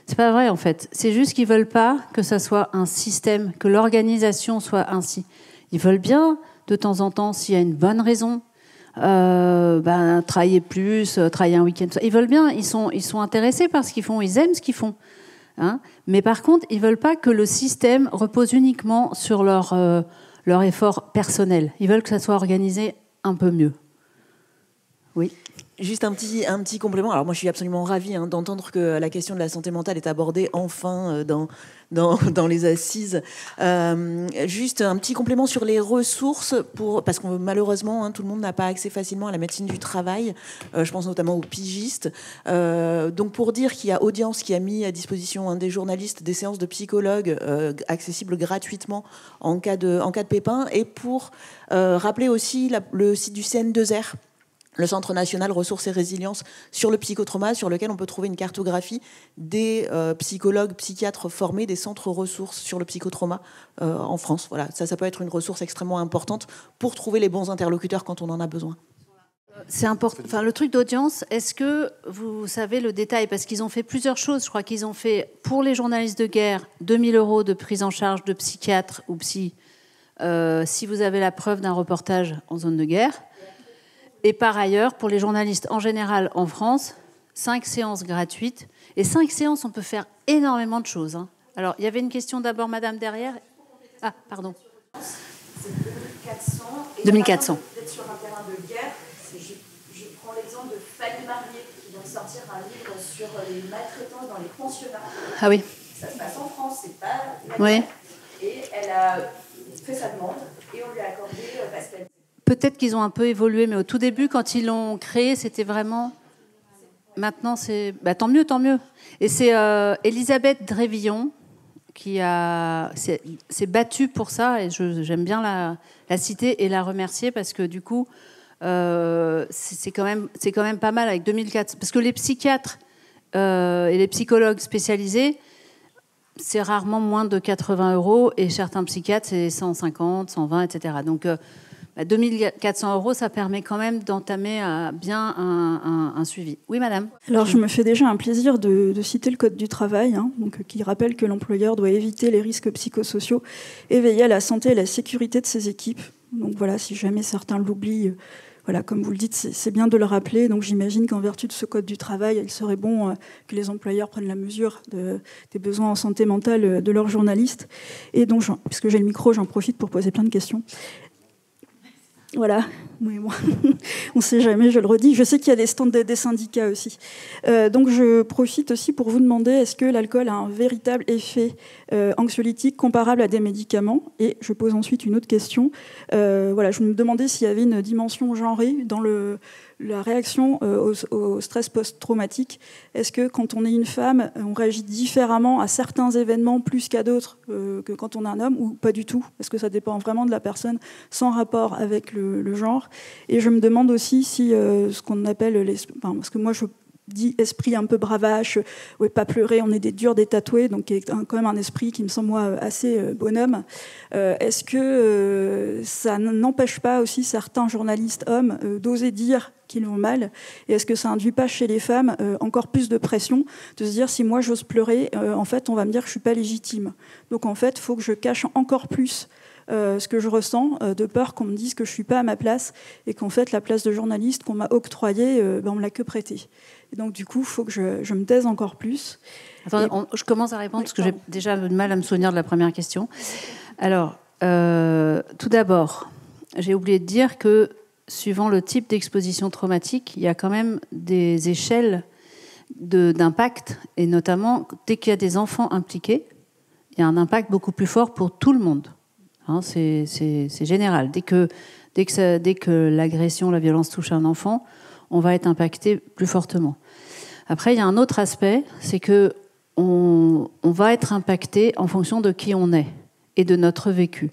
C'est pas vrai, en fait. C'est juste qu'ils veulent pas que ça soit un système, que l'organisation soit ainsi. Ils veulent bien, de temps en temps, s'il y a une bonne raison, travailler plus, travailler un week-end. Ils veulent bien, ils sont intéressés par ce qu'ils font, ils aiment ce qu'ils font. Hein, mais par contre, ils ne veulent pas que le système repose uniquement sur leur effort personnel. Ils veulent que ça soit organisé un peu mieux. Oui. Juste un petit complément. Alors moi, je suis absolument ravie d'entendre que la question de la santé mentale est abordée enfin dans les assises. Juste un petit complément sur les ressources, parce que malheureusement, tout le monde n'a pas accès facilement à la médecine du travail. Je pense notamment aux pigistes. Donc pour dire qu'il y a Audience qui a mis à disposition des journalistes des séances de psychologues accessibles gratuitement en cas de pépin, et pour rappeler aussi le site du CN2R, le Centre national ressources et résilience sur le psychotrauma, sur lequel on peut trouver une cartographie des psychologues, psychiatres formés des centres ressources sur le psychotrauma en France. Voilà, ça peut être une ressource extrêmement importante pour trouver les bons interlocuteurs quand on en a besoin. C'est important. Enfin, le truc d'Audience, est-ce que vous savez le détail? Parce qu'ils ont fait plusieurs choses. Je crois qu'ils ont fait, pour les journalistes de guerre, 2 000 € de prise en charge de psychiatre ou psy, si vous avez la preuve d'un reportage en zone de guerre. Et par ailleurs, pour les journalistes en général en France, 5 séances gratuites. Et 5 séances, on peut faire énormément de choses. Hein. Alors, il y avait une question d'abord, madame, derrière. Ah, pardon. C'est 2400. 2400. D'être sur un terrain de guerre, je prends l'exemple de Fanny Marié, qui vient de sortir un livre sur les maltraitances dans les pensionnats. Ah oui. Ça se passe en France, c'est pas la oui. guerre. Et elle a fait sa demande, et on lui a accordé, parce qu'elle... Peut-être qu'ils ont un peu évolué, mais au tout début, quand ils l'ont créé, c'était vraiment... Maintenant, c'est... tant mieux, tant mieux. Et c'est Elisabeth Drévillon, s'est battue pour ça, et j'aime bien la citer et la remercier, parce que du coup, c'est quand même pas mal avec 2004. Parce que les psychiatres et les psychologues spécialisés, c'est rarement moins de 80 €, et certains psychiatres, c'est 150, 120, etc. Donc, 2400 €, ça permet quand même d'entamer bien un suivi. Oui, madame. Alors, je me fais déjà un plaisir de citer le Code du travail, qui rappelle que l'employeur doit éviter les risques psychosociaux et veiller à la santé et la sécurité de ses équipes. Donc voilà, si jamais certains l'oublient, voilà, comme vous le dites, c'est bien de le rappeler. Donc j'imagine qu'en vertu de ce Code du travail, il serait bon que les employeurs prennent la mesure des besoins en santé mentale de leurs journalistes. Et donc, puisque j'ai le micro, j'en profite pour poser plein de questions. Voilà, oui, moi, on ne sait jamais, je le redis. Je sais qu'il y a des stands des syndicats aussi. Donc je profite aussi pour vous demander, est-ce que l'alcool a un véritable effet anxiolytique comparable à des médicaments? Et je pose ensuite une autre question. Voilà, je me demandais s'il y avait une dimension genrée dans la réaction au stress post-traumatique. Est-ce que quand on est une femme, on réagit différemment à certains événements plus qu'à d'autres que quand on est un homme, ou pas du tout? Est-ce que ça dépend vraiment de la personne sans rapport avec le genre? Et je me demande aussi si ce qu'on appelle... parce que moi, je dis esprit un peu bravache, ouais, pas pleurer, on est des durs, des tatoués, donc quand même un esprit qui me semble, moi, assez bonhomme. Est-ce que ça n'empêche pas aussi certains journalistes hommes d'oser dire qu'ils vont mal? Et est-ce que ça induit pas chez les femmes encore plus de pression de se dire, si moi j'ose pleurer, en fait on va me dire que je suis pas légitime. Donc en fait, il faut que je cache encore plus ce que je ressens, de peur qu'on me dise que je suis pas à ma place, et qu'en fait la place de journaliste qu'on m'a octroyée, on me l'a que prêtée. Et donc du coup, il faut que je me taise encore plus. Attendez, je commence à répondre, parce que j'ai déjà du mal à me souvenir de la première question. Alors, tout d'abord, j'ai oublié de dire que suivant le type d'exposition traumatique, il y a quand même des échelles d'impact, et notamment dès qu'il y a des enfants impliqués, il y a un impact beaucoup plus fort pour tout le monde. C'est général. Dès que l'agression, la violence touche un enfant, on va être impacté plus fortement. Après, il y a un autre aspect, c'est que on va être impacté en fonction de qui on est et de notre vécu.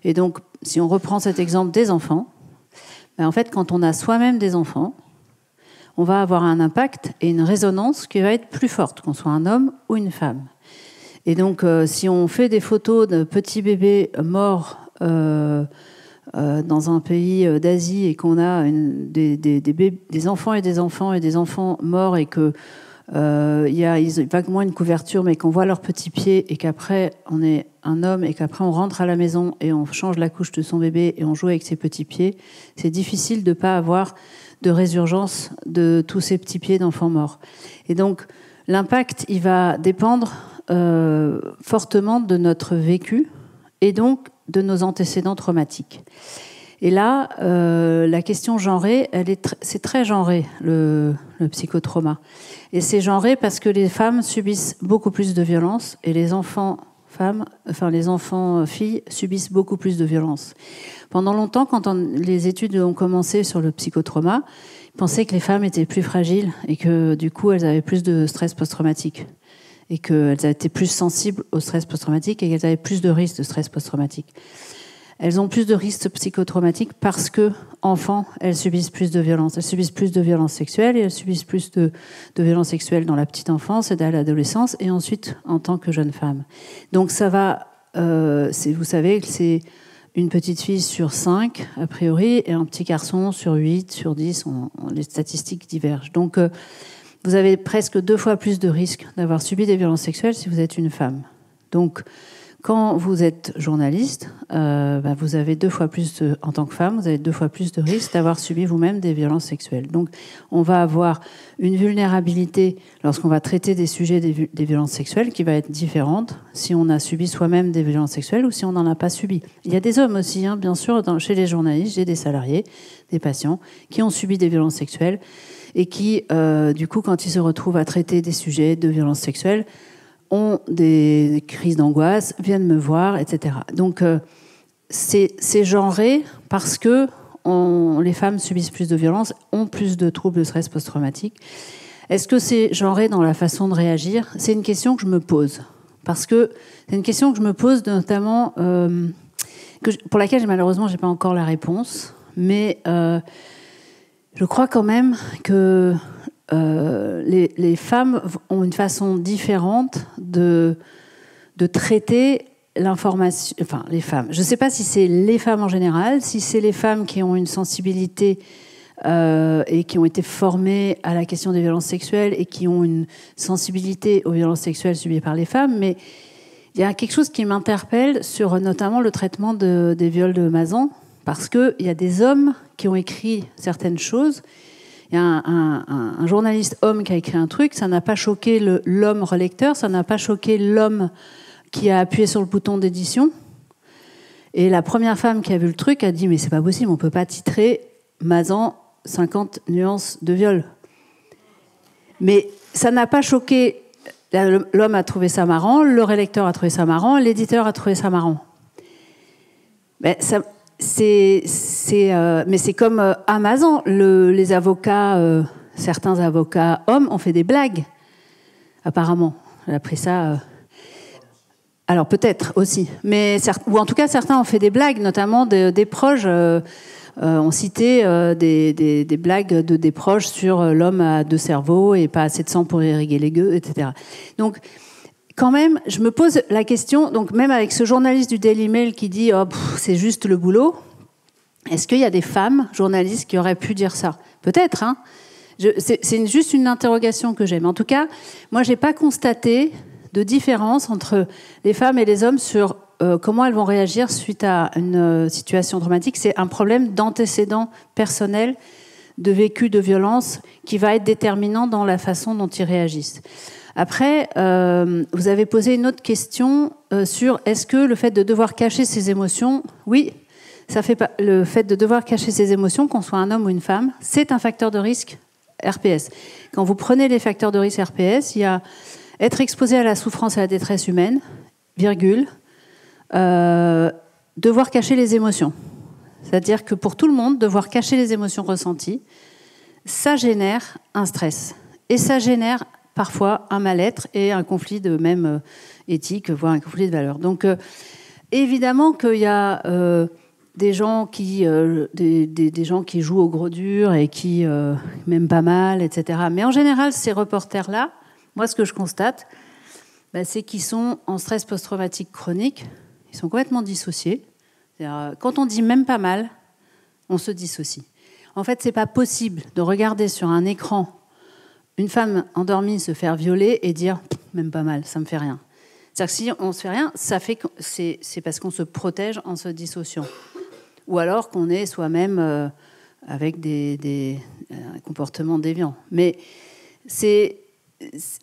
Et donc, si on reprend cet exemple des enfants, en fait, quand on a soi-même des enfants, on va avoir un impact et une résonance qui va être plus forte, qu'on soit un homme ou une femme. Et donc, si on fait des photos de petits bébés morts dans un pays d'Asie, et qu'on a des enfants et des enfants et des enfants morts, et que il y a vaguement une couverture, mais qu'on voit leurs petits pieds, et qu'après on est un homme, et qu'après on rentre à la maison et on change la couche de son bébé et on joue avec ses petits pieds, c'est difficile de ne pas avoir de résurgence de tous ces petits pieds d'enfants morts. Et donc l'impact, il va dépendre fortement de notre vécu, et donc de nos antécédents traumatiques. Et là, la question genrée, c'est très genré, le psychotrauma. Et c'est genré parce que les femmes subissent beaucoup plus de violences, et les enfants filles subissent beaucoup plus de violences. Pendant longtemps, quand les études ont commencé sur le psychotrauma, ils pensaient que les femmes étaient plus fragiles, et que du coup, elles avaient plus de stress post-traumatique, et qu'elles étaient plus sensibles au stress post-traumatique, et qu'elles avaient plus de risques de stress post-traumatique. Elles ont plus de risques psychotraumatiques parce que, enfants, elles subissent plus de violences. Elles subissent plus de violences sexuelles, et elles subissent plus de violences sexuelles dans la petite enfance et dans l'adolescence, et ensuite en tant que jeune femme. Donc ça va, vous savez que c'est une petite fille sur 5, a priori, et un petit garçon sur 8, sur 10, les statistiques divergent. Donc vous avez presque 2 fois plus de risques d'avoir subi des violences sexuelles si vous êtes une femme. Donc, quand vous êtes journaliste, vous avez 2 fois plus, en tant que femme, vous avez 2 fois plus de risques d'avoir subi vous-même des violences sexuelles. Donc, on va avoir une vulnérabilité lorsqu'on va traiter des sujets des violences sexuelles qui va être différente si on a subi soi-même des violences sexuelles ou si on n'en a pas subi. Il y a des hommes aussi, bien sûr, chez les journalistes, j'ai des salariés, des patients qui ont subi des violences sexuelles, et qui, du coup, quand ils se retrouvent à traiter des sujets de violences sexuelles, ont des crises d'angoisse, viennent me voir, etc. Donc, c'est genré parce que les femmes subissent plus de violences, ont plus de troubles de stress post-traumatique. Est-ce que c'est genré dans la façon de réagir? C'est une question que je me pose. parce que c'est une question que je me pose, notamment, pour laquelle malheureusement, je n'ai pas encore la réponse, mais je crois quand même que les femmes ont une façon différente de traiter l'information, enfin les femmes. Je ne sais pas si c'est les femmes en général, si c'est les femmes qui ont une sensibilité et qui ont été formées à la question des violences sexuelles et qui ont une sensibilité aux violences sexuelles subies par les femmes, mais il y a quelque chose qui m'interpelle sur notamment le traitement des viols de Mazan, parce qu'il y a des hommes qui ont écrit certaines choses. Il y a un journaliste homme qui a écrit un truc, ça n'a pas choqué l'homme relecteur, ça n'a pas choqué l'homme qui a appuyé sur le bouton d'édition. Et la première femme qui a vu le truc a dit « Mais c'est pas possible, on peut pas titrer Mazan 50 nuances de viol. » Mais ça n'a pas choqué. L'homme a trouvé ça marrant, le relecteur a trouvé ça marrant, l'éditeur a trouvé ça marrant. Mais c'est comme Amazon. Les avocats, certains avocats hommes ont fait des blagues, apparemment. Elle a pris ça. Alors peut-être aussi, ou en tout cas certains ont fait des blagues, notamment des proches. On citait des blagues des proches sur l'homme à 2 cerveaux et pas assez de sang pour irriguer les gueux, etc. Donc, quand même, je me pose la question, donc même avec ce journaliste du Daily Mail qui dit oh, c'est juste le boulot, est-ce qu'il y a des femmes journalistes qui auraient pu dire ça ? Peut-être, hein. C'est juste une interrogation que j'ai. Mais en tout cas, moi, je n'ai pas constaté de différence entre les femmes et les hommes sur comment elles vont réagir suite à une situation traumatique. C'est un problème d'antécédent personnel, de vécu de violence, qui va être déterminant dans la façon dont ils réagissent. Après, vous avez posé une autre question sur est-ce que le fait de devoir cacher ses émotions, oui, ça fait pas, le fait de devoir cacher ses émotions, qu'on soit un homme ou une femme, c'est un facteur de risque RPS. Quand vous prenez les facteurs de risque RPS, il y a être exposé à la souffrance et à la détresse humaine, virgule, devoir cacher les émotions. C'est-à-dire que pour tout le monde, devoir cacher les émotions ressenties, ça génère un stress. Et ça génère parfois un mal-être et un conflit de même éthique, voire un conflit de valeurs. Donc, évidemment qu'il y a des gens qui jouent au gros dur et qui m'aiment pas mal, etc. Mais en général, ces reporters-là, moi, ce que je constate, c'est qu'ils sont en stress post-traumatique chronique. Ils sont complètement dissociés. C'est-à-dire, quand on dit même pas mal, on se dissocie. En fait, c'est pas possible de regarder sur un écran une femme endormie se faire violer et dire même pas mal, ça me fait rien. C'est-à-dire que si on se fait rien, c'est parce qu'on se protège en se dissociant. Ou alors qu'on est soi-même avec des comportements déviants. Mais c'est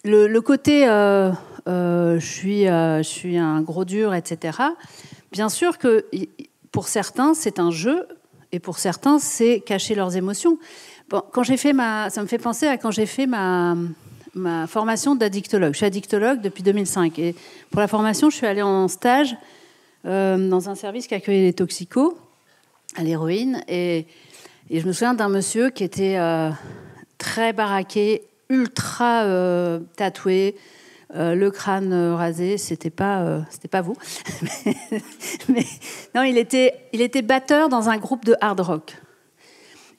le côté je suis un gros dur, etc. Bien sûr que pour certains, c'est un jeu, et pour certains, c'est cacher leurs émotions. Bon, ça me fait penser à quand j'ai fait ma formation d'addictologue. Je suis addictologue depuis 2005. Et pour la formation, je suis allée en stage dans un service qui accueillait les toxicos à l'héroïne. Et je me souviens d'un monsieur qui était très baraqué, ultra tatoué, le crâne rasé. C'était pas vous. mais non, il était batteur dans un groupe de hard rock.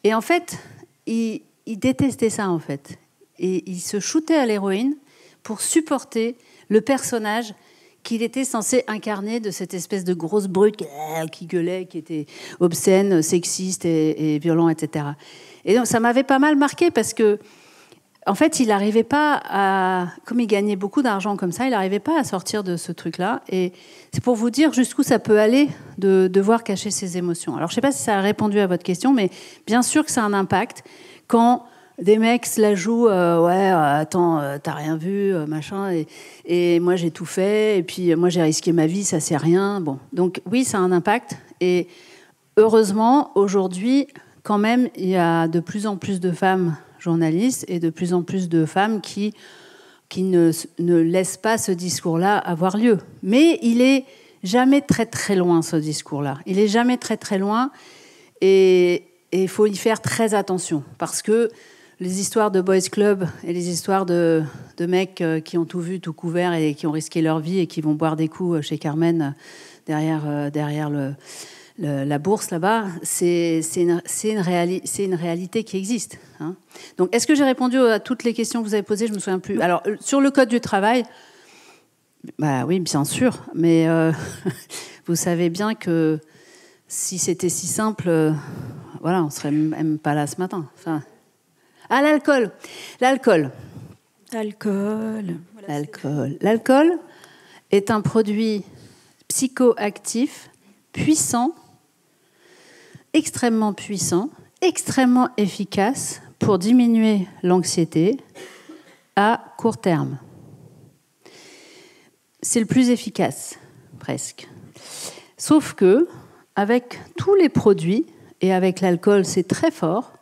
Et en fait, il détestait ça, en fait. Et il se shootait à l'héroïne pour supporter le personnage qu'il était censé incarner de cette espèce de grosse brute qui gueulait, qui était obscène, sexiste et violent, etc. Et donc, ça m'avait pas mal marqué parce que, en fait, il n'arrivait pas à... Comme il gagnait beaucoup d'argent comme ça, il n'arrivait pas à sortir de ce truc-là. Et c'est pour vous dire jusqu'où ça peut aller de devoir cacher ses émotions. Alors, je ne sais pas si ça a répondu à votre question, mais bien sûr que ça a un impact. Quand des mecs se la jouent, attends, t'as rien vu, machin, et moi j'ai tout fait, et puis moi j'ai risqué ma vie, ça c'est rien. Bon, donc oui, ça a un impact. Et heureusement, aujourd'hui, quand même, il y a de plus en plus de femmes journalistes et de plus en plus de femmes qui ne laissent pas ce discours-là avoir lieu. Mais il est jamais très très loin, ce discours-là. Il est jamais très très loin, et il faut y faire très attention, parce que les histoires de boys club et les histoires de mecs qui ont tout vu, tout couvert et qui ont risqué leur vie et qui vont boire des coups chez Carmen derrière la bourse là-bas, c'est une réalité qui existe. Hein. Donc, est-ce que j'ai répondu à toutes les questions que vous avez posées? Je me souviens plus. Alors, sur le code du travail, bah oui, bien sûr, mais vous savez bien que si c'était si simple, voilà, on serait même pas là ce matin. Enfin, l'alcool. L'alcool est un produit psychoactif puissant, extrêmement efficace pour diminuer l'anxiété à court terme. C'est le plus efficace, presque. Sauf que, avec tous les produits, et avec l'alcool, c'est très fort,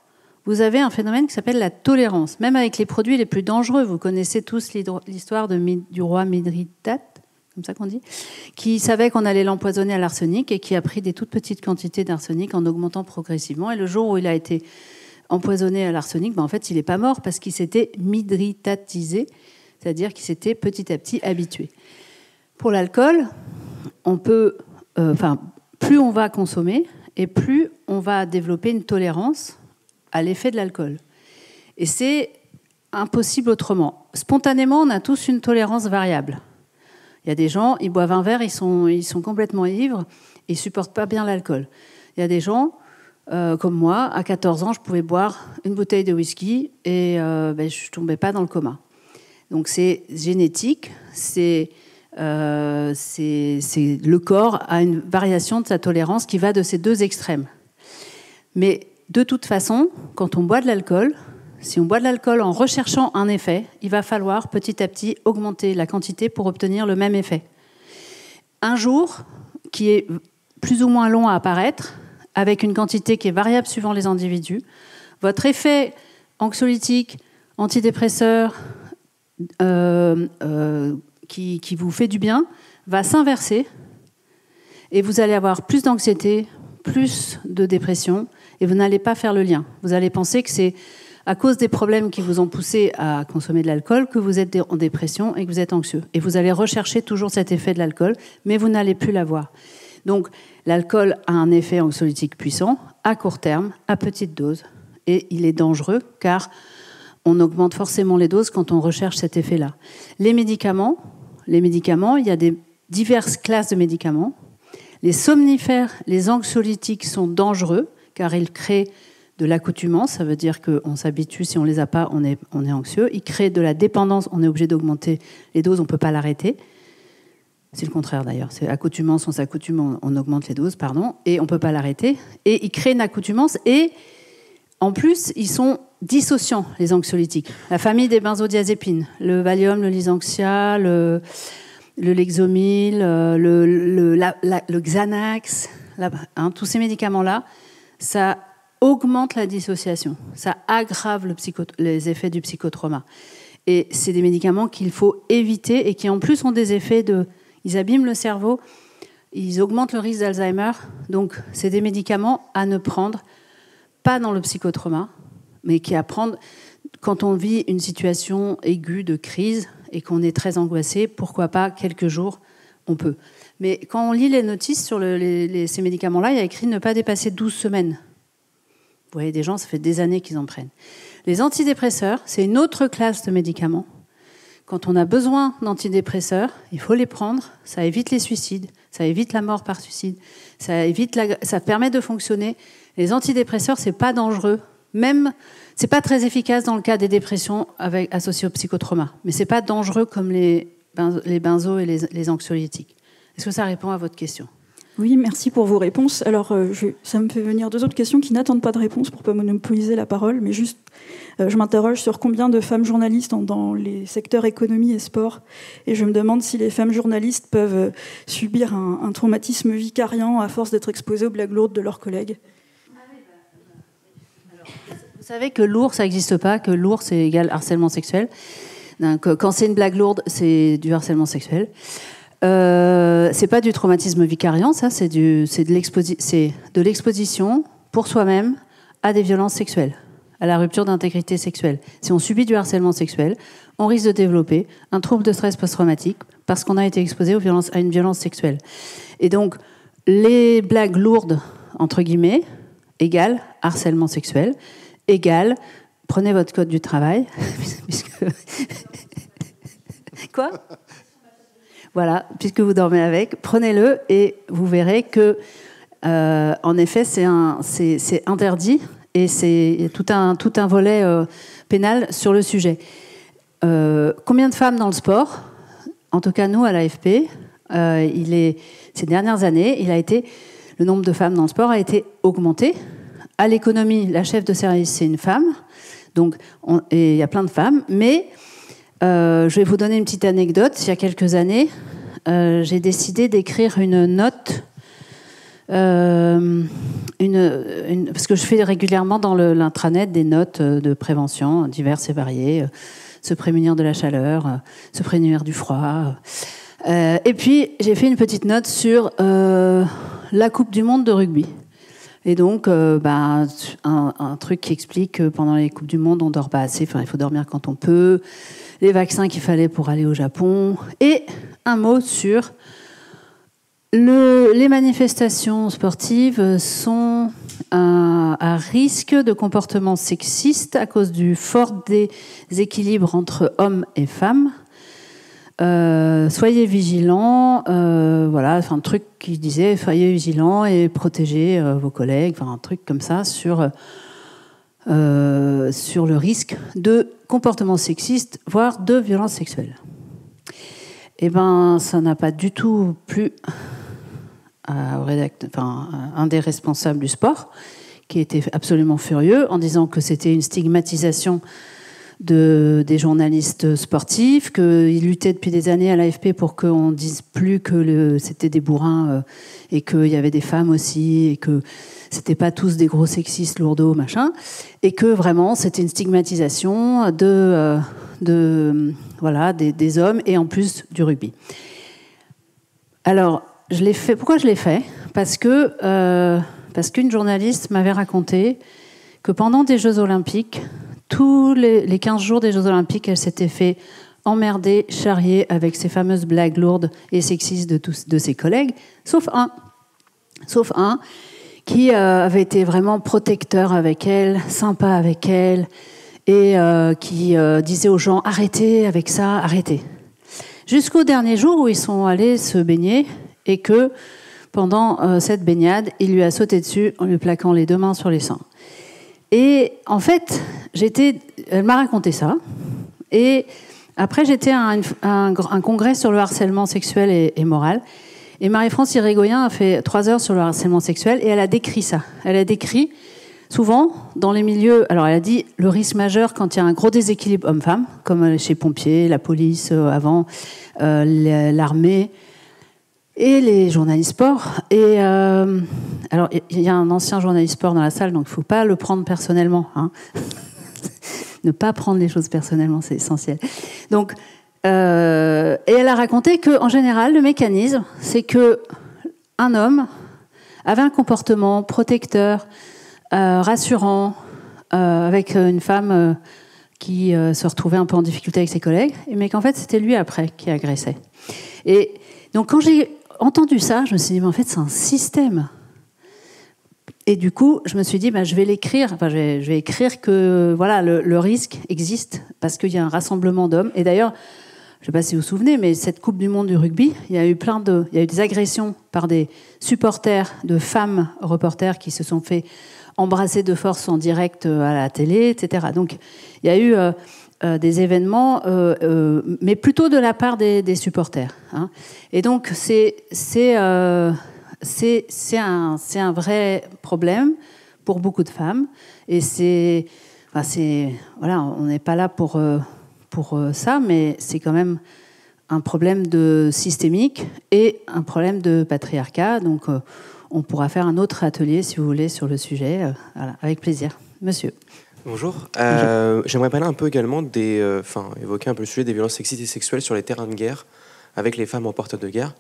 vous avez un phénomène qui s'appelle la tolérance. Même avec les produits les plus dangereux, vous connaissez tous l'histoire du roi Mithridate, comme ça qu'on dit, qui savait qu'on allait l'empoisonner à l'arsenic et qui a pris des toutes petites quantités d'arsenic en augmentant progressivement. Et le jour où il a été empoisonné à l'arsenic, en fait, il n'est pas mort parce qu'il s'était mithridatisé, c'est-à-dire qu'il s'était petit à petit habitué. Pour l'alcool, plus on va consommer et plus on va développer une tolérance à l'effet de l'alcool. Et c'est impossible autrement. Spontanément, on a tous une tolérance variable. Il y a des gens, ils boivent un verre, ils sont complètement ivres, et ils ne supportent pas bien l'alcool. Il y a des gens, comme moi, à 14 ans, je pouvais boire une bouteille de whisky et je ne tombais pas dans le coma. Donc c'est génétique, le corps a une variation de sa tolérance qui va de ces deux extrêmes. Mais de toute façon, quand on boit de l'alcool, si on boit de l'alcool en recherchant un effet, il va falloir petit à petit augmenter la quantité pour obtenir le même effet. Un jour, qui est plus ou moins long à apparaître, avec une quantité qui est variable suivant les individus, votre effet anxiolytique, antidépresseur, qui vous fait du bien, va s'inverser et vous allez avoir plus d'anxiété, plus de dépression et vous n'allez pas faire le lien. Vous allez penser que c'est à cause des problèmes qui vous ont poussé à consommer de l'alcool que vous êtes en dépression et que vous êtes anxieux. Et vous allez rechercher toujours cet effet de l'alcool, mais vous n'allez plus l'avoir. Donc, l'alcool a un effet anxiolytique puissant, à court terme, à petite dose. Et il est dangereux, car on augmente forcément les doses quand on recherche cet effet-là. Les médicaments, il y a diverses classes de médicaments. Les somnifères, les anxiolytiques sont dangereux, car ils créent de l'accoutumance, ça veut dire qu'on s'habitue, si on ne les a pas, on est anxieux. Ils créent de la dépendance, on est obligé d'augmenter les doses, on ne peut pas l'arrêter. C'est le contraire d'ailleurs, c'est accoutumance, on s'accoutume, on augmente les doses, et on ne peut pas l'arrêter. Et ils créent une accoutumance, et en plus, ils sont dissociants, les anxiolytiques. La famille des benzodiazépines, le Valium, le Lysanxia, le Lexomil, le Xanax, tous ces médicaments-là, ça augmente la dissociation, ça aggrave les effets du psychotrauma. Et c'est des médicaments qu'il faut éviter et qui en plus ont des effets ils abîment le cerveau, ils augmentent le risque d'Alzheimer. Donc c'est des médicaments à ne prendre, pas dans le psychotrauma, mais à prendre quand on vit une situation aiguë de crise et qu'on est très angoissé, pourquoi pas quelques jours, on peut. Mais quand on lit les notices sur ces médicaments-là, il y a écrit ne pas dépasser 12 semaines. Vous voyez, des gens, ça fait des années qu'ils en prennent. Les antidépresseurs, c'est une autre classe de médicaments. Quand on a besoin d'antidépresseurs, il faut les prendre. Ça évite les suicides, ça évite la mort par suicide, ça permet de fonctionner. Les antidépresseurs, c'est pas dangereux. Même, c'est pas très efficace dans le cas des dépressions associées au psychotrauma. Mais c'est pas dangereux comme les benzos et les anxiolytiques. Est-ce que ça répond à votre question ? Oui, merci pour vos réponses. Alors, ça me fait venir deux autres questions qui n'attendent pas de réponse pour ne pas monopoliser la parole, mais juste, je m'interroge sur combien de femmes journalistes dans les secteurs économie et sport, et je me demande si les femmes journalistes peuvent subir un traumatisme vicariant à force d'être exposées aux blagues lourdes de leurs collègues. Vous savez que lourd, ça n'existe pas, que lourd, c'est égal harcèlement sexuel. Donc, quand c'est une blague lourde, c'est du harcèlement sexuel. C'est pas du traumatisme vicariant, ça, c'est de l'exposition pour soi-même à des violences sexuelles, à la rupture d'intégrité sexuelle. Si on subit du harcèlement sexuel, on risque de développer un trouble de stress post-traumatique parce qu'on a été exposé à une violence sexuelle. Et donc, les blagues lourdes, entre guillemets, égale harcèlement sexuel, égale prenez votre code du travail, puisque... Quoi ? Voilà, puisque vous dormez avec, prenez-le et vous verrez que, en effet, c'est interdit et c'est tout un volet pénal sur le sujet. Combien de femmes dans le sport ? En tout cas, nous, à l'AFP, ces dernières années, le nombre de femmes dans le sport a été augmenté. À l'économie, la chef de service, c'est une femme. Donc, et il y a plein de femmes, mais... je vais vous donner une petite anecdote. Il y a quelques années, j'ai décidé d'écrire une note, parce que je fais régulièrement dans l'intranet des notes de prévention diverses et variées, se prémunir de la chaleur, se prémunir du froid. Et puis, j'ai fait une petite note sur la Coupe du Monde de rugby. Et donc, un truc qui explique que pendant les Coupes du Monde, on ne dort pas assez, il faut dormir quand on peut, les vaccins qu'il fallait pour aller au Japon, et un mot sur les manifestations sportives sont à risque de comportements sexistes à cause du fort déséquilibre entre hommes et femmes. Soyez vigilants, voilà, un truc qui disait soyez vigilants et protégez vos collègues, un truc comme ça sur le risque de comportements sexistes, voire de violences sexuelles. Eh ben, ça n'a pas du tout plu un des responsables du sport, qui était absolument furieux en disant que c'était une stigmatisation des journalistes sportifs, qu'ils luttaient depuis des années à l'AFP pour qu'on ne dise plus que c'était des bourrins et qu'il y avait des femmes aussi et que c'était pas tous des gros sexistes lourdeaux, machin, et que vraiment c'était une stigmatisation des hommes et en plus du rugby. Alors, pourquoi je l'ai fait ? Parce qu'une journaliste m'avait raconté que pendant des Jeux Olympiques, tous les 15 jours des Jeux Olympiques, elle s'était fait emmerder, charrier avec ces fameuses blagues lourdes et sexistes de ses collègues, sauf un qui avait été vraiment protecteur avec elle, sympa avec elle, et qui disait aux gens « arrêtez avec ça, arrêtez ». Jusqu'au dernier jour où ils sont allés se baigner et que, pendant cette baignade, il lui a sauté dessus en lui plaquant les 2 mains sur les seins. Et en fait, elle m'a raconté ça. Et après, j'étais à un congrès sur le harcèlement sexuel et moral. Et Marie-France Irigoyen a fait 3 heures sur le harcèlement sexuel et elle a décrit ça. Elle a décrit, souvent, dans les milieux... Alors, elle a dit le risque majeur quand il y a un gros déséquilibre homme-femme, comme chez les pompiers, la police avant, l'armée et les journalistes sport. Et alors, il y a un ancien journaliste sport dans la salle, donc il ne faut pas le prendre personnellement. Hein. Ne pas prendre les choses personnellement, c'est essentiel. Donc, et elle a raconté qu'en général, le mécanisme, c'est qu'un homme avait un comportement protecteur, rassurant, avec une femme qui se retrouvait un peu en difficulté avec ses collègues, mais qu'en fait, c'était lui après qui agressait. Et donc, quand j'ai entendu ça, je me suis dit, mais en fait, c'est un système. Et du coup, je me suis dit, je vais l'écrire. Enfin, je vais écrire que voilà, le risque existe parce qu'il y a un rassemblement d'hommes. Et d'ailleurs, je ne sais pas si vous vous souvenez, mais cette Coupe du Monde du rugby, il y a eu des agressions par des supporters de femmes reporters qui se sont fait embrasser de force en direct à la télé, etc. Donc, il y a eu des événements, mais plutôt de la part des supporters. Hein. Et donc, c'est un vrai problème pour beaucoup de femmes. Et voilà, on n'est pas là pour ça, mais c'est quand même un problème systémique et un problème de patriarcat. Donc, on pourra faire un autre atelier, si vous voulez, sur le sujet. Voilà, avec plaisir. Monsieur. Bonjour. J'aimerais parler un peu également évoquer un peu le sujet des violences sexistes et sexuelles sur les terrains de guerre avec les femmes reporters de guerre.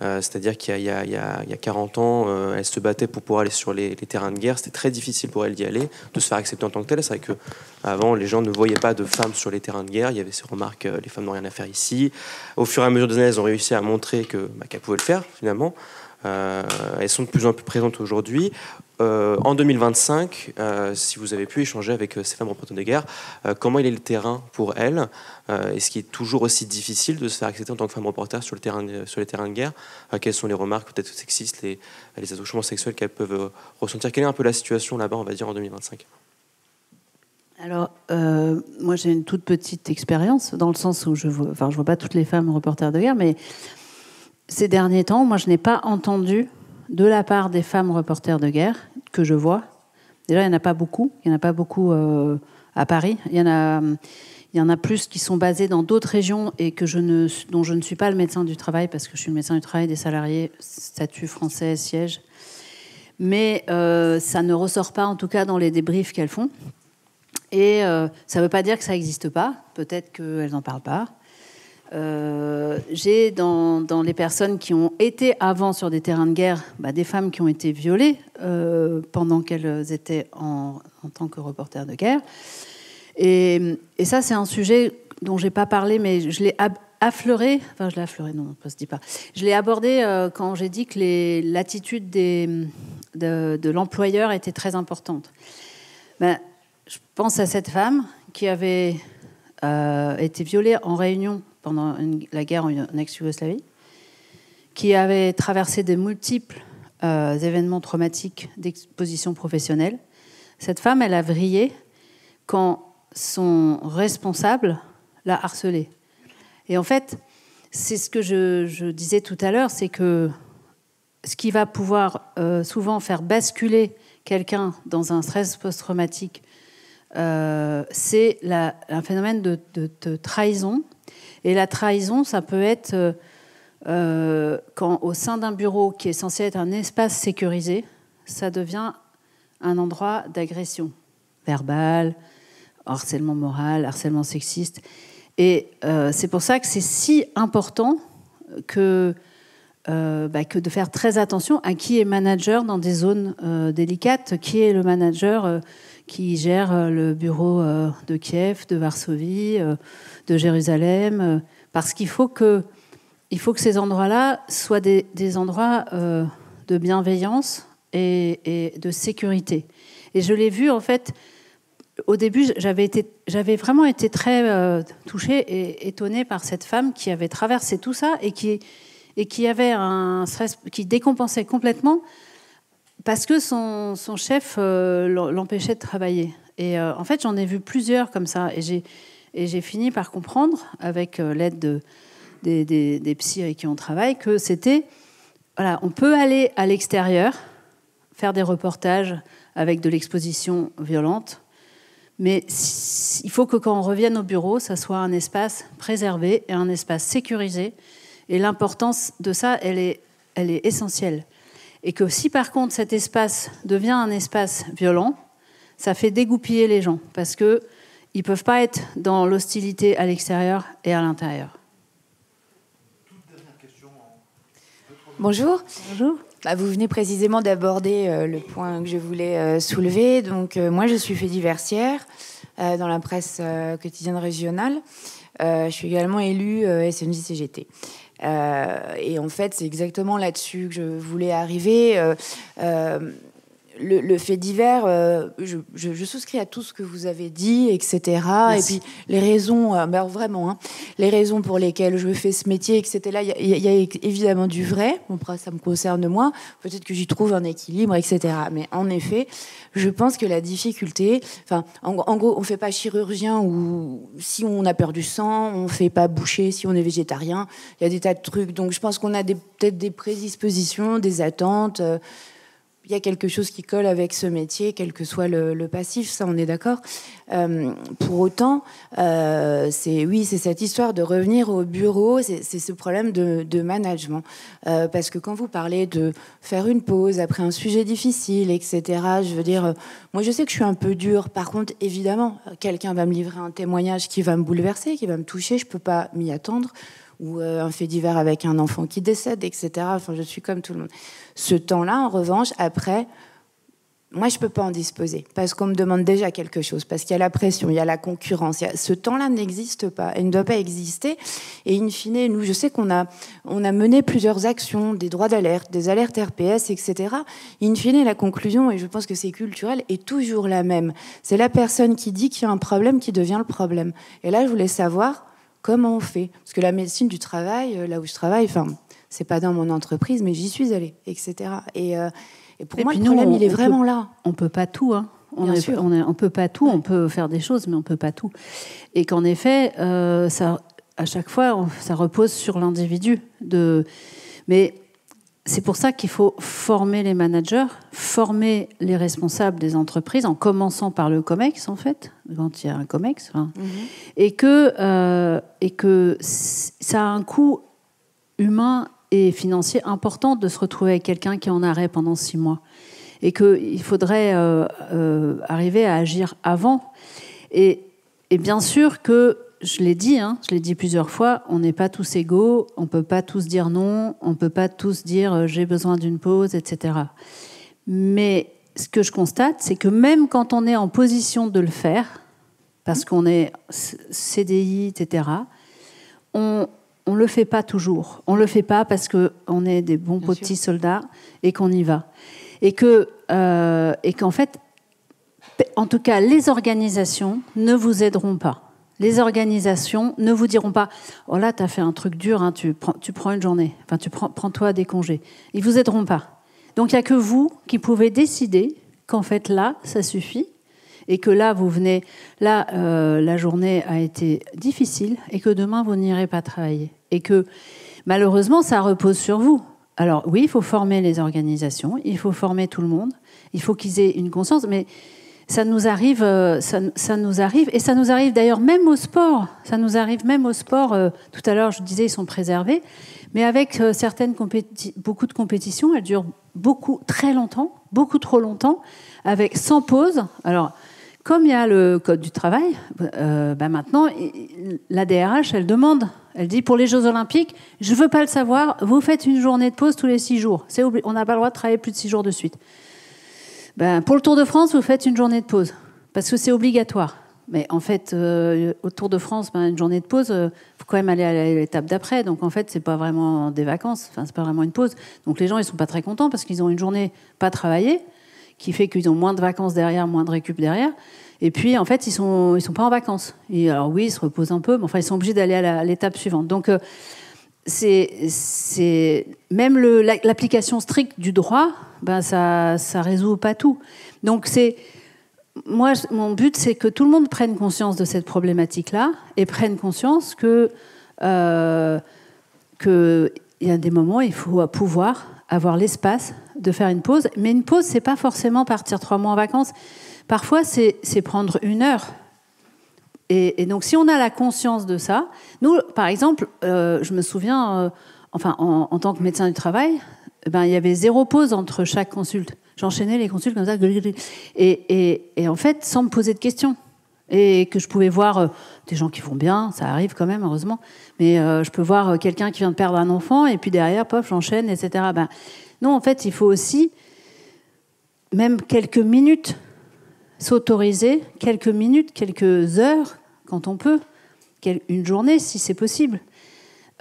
C'est-à-dire qu'il y a 40 ans, elle se battait pour pouvoir aller sur les terrains de guerre. C'était très difficile pour elle d'y aller, de se faire accepter en tant que telle. C'est vrai qu'avant, les gens ne voyaient pas de femmes sur les terrains de guerre. Il y avait ces remarques, les femmes n'ont rien à faire ici. Au fur et à mesure des années, elles ont réussi à montrer qu'elles pouvaient le faire, finalement. Elles sont de plus en plus présentes aujourd'hui. En 2025, si vous avez pu échanger avec ces femmes reporters de guerre, comment il est le terrain pour elles? Est-ce qu'il est toujours aussi difficile de se faire accepter en tant que femme reporter sur les terrains de guerre? Quelles sont les remarques peut-être sexistes, les attouchements sexuels qu'elles peuvent ressentir? Quelle est un peu la situation là-bas, on va dire, en 2025? Alors, moi j'ai une toute petite expérience, dans le sens où je vois pas toutes les femmes reporters de guerre, mais ces derniers temps, moi je n'ai pas entendu de la part des femmes reporters de guerre que je vois. Déjà, il n'y en a pas beaucoup. Il n'y en a pas beaucoup à Paris. Il y en a plus qui sont basées dans d'autres régions et dont je ne suis pas le médecin du travail, parce que je suis le médecin du travail des salariés, statut français, siège. Mais ça ne ressort pas, en tout cas, dans les débriefs qu'elles font. Et ça ne veut pas dire que ça n'existe pas. Peut-être qu'elles n'en parlent pas. J'ai dans les personnes qui ont été avant sur des terrains de guerre, des femmes qui ont été violées pendant qu'elles étaient en tant que reporters de guerre. Et ça, c'est un sujet dont j'ai pas parlé, mais je l'ai affleuré. Enfin, je l'ai affleuré, non, ça se dit pas. Je l'ai abordé quand j'ai dit que l'attitude de l'employeur était très importante. Je pense à cette femme qui avait été violée en Réunion pendant la guerre en ex-Yougoslavie, qui avait traversé de multiples événements traumatiques d'exposition professionnelle. Cette femme, elle a vrillé quand son responsable l'a harcelée. Et en fait, c'est ce que je disais tout à l'heure, c'est que ce qui va pouvoir souvent faire basculer quelqu'un dans un stress post-traumatique, c'est un phénomène de trahison. Et la trahison, ça peut être quand au sein d'un bureau qui est censé être un espace sécurisé, ça devient un endroit d'agression verbale, harcèlement moral, harcèlement sexiste. Et c'est pour ça que c'est si important que de faire très attention à qui est manager dans des zones délicates, qui est le manager qui gère le bureau de Kiev, de Varsovie, de Jérusalem, parce qu'il faut que ces endroits-là soient des endroits de bienveillance et de sécurité. Et je l'ai vu, en fait, au début, j'avais vraiment été très touchée et étonnée par cette femme qui avait traversé tout ça et qui avait un stress qui décompensait complètement parce que son chef l'empêchait de travailler. Et en fait, j'en ai vu plusieurs comme ça. Et j'ai fini par comprendre, avec l'aide des psys avec qui on travaille, que c'était... Voilà, on peut aller à l'extérieur, faire des reportages avec de l'exposition violente, mais il faut que quand on revienne au bureau, ça soit un espace préservé et un espace sécurisé. Et l'importance de ça, elle est essentielle. Et que si par contre cet espace devient un espace violent, ça fait dégoupiller les gens, parce qu'ils ne peuvent pas être dans l'hostilité à l'extérieur et à l'intérieur. Bonjour. Bonjour. Vous venez précisément d'aborder le point que je voulais soulever. Donc, moi, je suis faits-diversière dans la presse quotidienne régionale. Je suis également élue SNJ-CGT. Et en fait, c'est exactement là-dessus que je voulais arriver. Le fait divers, je souscris à tout ce que vous avez dit, etc. Merci. Et puis les raisons, vraiment, les raisons pour lesquelles je fais ce métier, etc. Il y a évidemment du vrai. Bon, après, ça me concerne moi. Peut-être que j'y trouve un équilibre, etc. Mais en effet, je pense que la difficulté, en gros, on fait pas chirurgien ou si on a perdu sang, on fait pas boucher si on est végétarien. Il y a des tas de trucs. Donc, je pense qu'on a peut-être des prédispositions, des attentes. Il y a quelque chose qui colle avec ce métier, quel que soit le passif, ça on est d'accord. Pour autant, c'est cette histoire de revenir au bureau, c'est ce problème de management. Parce que quand vous parlez de faire une pause après un sujet difficile, etc., je veux dire, moi je sais que je suis un peu dure. Par contre, évidemment, quelqu'un va me livrer un témoignage qui va me bouleverser, qui va me toucher, je ne peux pas m'y attendre. ou un fait divers avec un enfant qui décède, etc. Enfin, je suis comme tout le monde. Ce temps-là, en revanche, après, moi, je ne peux pas en disposer parce qu'on me demande déjà quelque chose, parce qu'il y a la pression, il y a la concurrence. Ce temps-là n'existe pas, il ne doit pas exister. Et in fine, nous, je sais qu'on a mené plusieurs actions, des droits d'alerte, des alertes RPS, etc. In fine, la conclusion, et je pense que c'est culturel, est toujours la même. C'est la personne qui dit qu'il y a un problème qui devient le problème. Et là, je voulais savoir comment on fait. Parce que la médecine du travail, là où je travaille, enfin, c'est pas dans mon entreprise, mais j'y suis allée, etc. Et pour moi, le problème, il est vraiment là. On ne peut pas tout. Hein. On ne peut pas tout. Ouais. On peut faire des choses, mais on ne peut pas tout. Et qu'en effet, ça, à chaque fois, ça repose sur l'individu. Mais c'est pour ça qu'il faut former les managers, former les responsables des entreprises, en commençant par le COMEX, en fait, quand il y a un COMEX. Hein. Et que ça a un coût humain et financier important de se retrouver avec quelqu'un qui est en arrêt pendant 6 mois. Et qu'il faudrait arriver à agir avant. Et bien sûr que, je l'ai dit plusieurs fois, on n'est pas tous égaux, on ne peut pas tous dire non, on ne peut pas tous dire j'ai besoin d'une pause, etc. Mais ce que je constate, c'est que même quand on est en position de le faire, parce qu'on est CDI, etc., on ne le fait pas toujours. On ne le fait pas parce qu'on est des bons petits soldats et qu'on y va. Et qu'en fait, en tout cas, les organisations ne vous aideront pas. Les organisations ne vous diront pas « Oh là, tu as fait un truc dur, hein, tu prends une journée, enfin, prends-toi des congés ». Ils ne vous aideront pas. Donc, il n'y a que vous qui pouvez décider qu'en fait, là, ça suffit. Et que là, vous venez, la journée a été difficile et que demain, vous n'irez pas travailler. Et que, malheureusement, ça repose sur vous. Alors, oui, il faut former les organisations, il faut former tout le monde, il faut qu'ils aient une conscience, mais ça nous arrive, et ça nous arrive d'ailleurs même au sport. Ça nous arrive même au sport. Tout à l'heure, je disais, ils sont préservés, mais avec beaucoup de compétitions, elles durent très longtemps, beaucoup trop longtemps, sans pause. Alors, comme il y a le code du travail, maintenant, la DRH, elle demande, elle dit pour les Jeux Olympiques, je ne veux pas le savoir, vous faites une journée de pause tous les 6 jours. On n'a pas le droit de travailler plus de 6 jours de suite. Pour le Tour de France, vous faites une journée de pause, parce que c'est obligatoire. Mais en fait, au Tour de France, une journée de pause, il faut quand même aller à l'étape d'après. Donc en fait, ce n'est pas vraiment des vacances, enfin, ce n'est pas vraiment une pause. Donc les gens, ils ne sont pas très contents parce qu'ils ont une journée pas travaillée, qui fait qu'ils ont moins de vacances derrière, moins de récup derrière. Et puis, en fait, ils sont pas en vacances. Et alors oui, ils se reposent un peu, mais enfin, ils sont obligés d'aller à l'étape suivante. Donc, c'est même l'application stricte du droit, ça résout pas tout. Donc, moi, mon but, c'est que tout le monde prenne conscience de cette problématique-là et prenne conscience que il y a des moments, il faut pouvoir avoir l'espace de faire une pause. Mais une pause, c'est pas forcément partir 3 mois en vacances. Parfois, c'est prendre 1 heure. Et donc, si on a la conscience de ça, nous, par exemple, je me souviens, en tant que médecin du travail, il y avait 0 pause entre chaque consulte. J'enchaînais les consultes comme ça, et en fait, sans me poser de questions. Et que je pouvais voir des gens qui vont bien, ça arrive quand même, heureusement, mais je peux voir quelqu'un qui vient de perdre un enfant, et puis derrière, pof, j'enchaîne, etc. Non, en fait, il faut aussi, même quelques minutes, s'autoriser, quelques minutes, quelques heures, quand on peut, une journée, si c'est possible,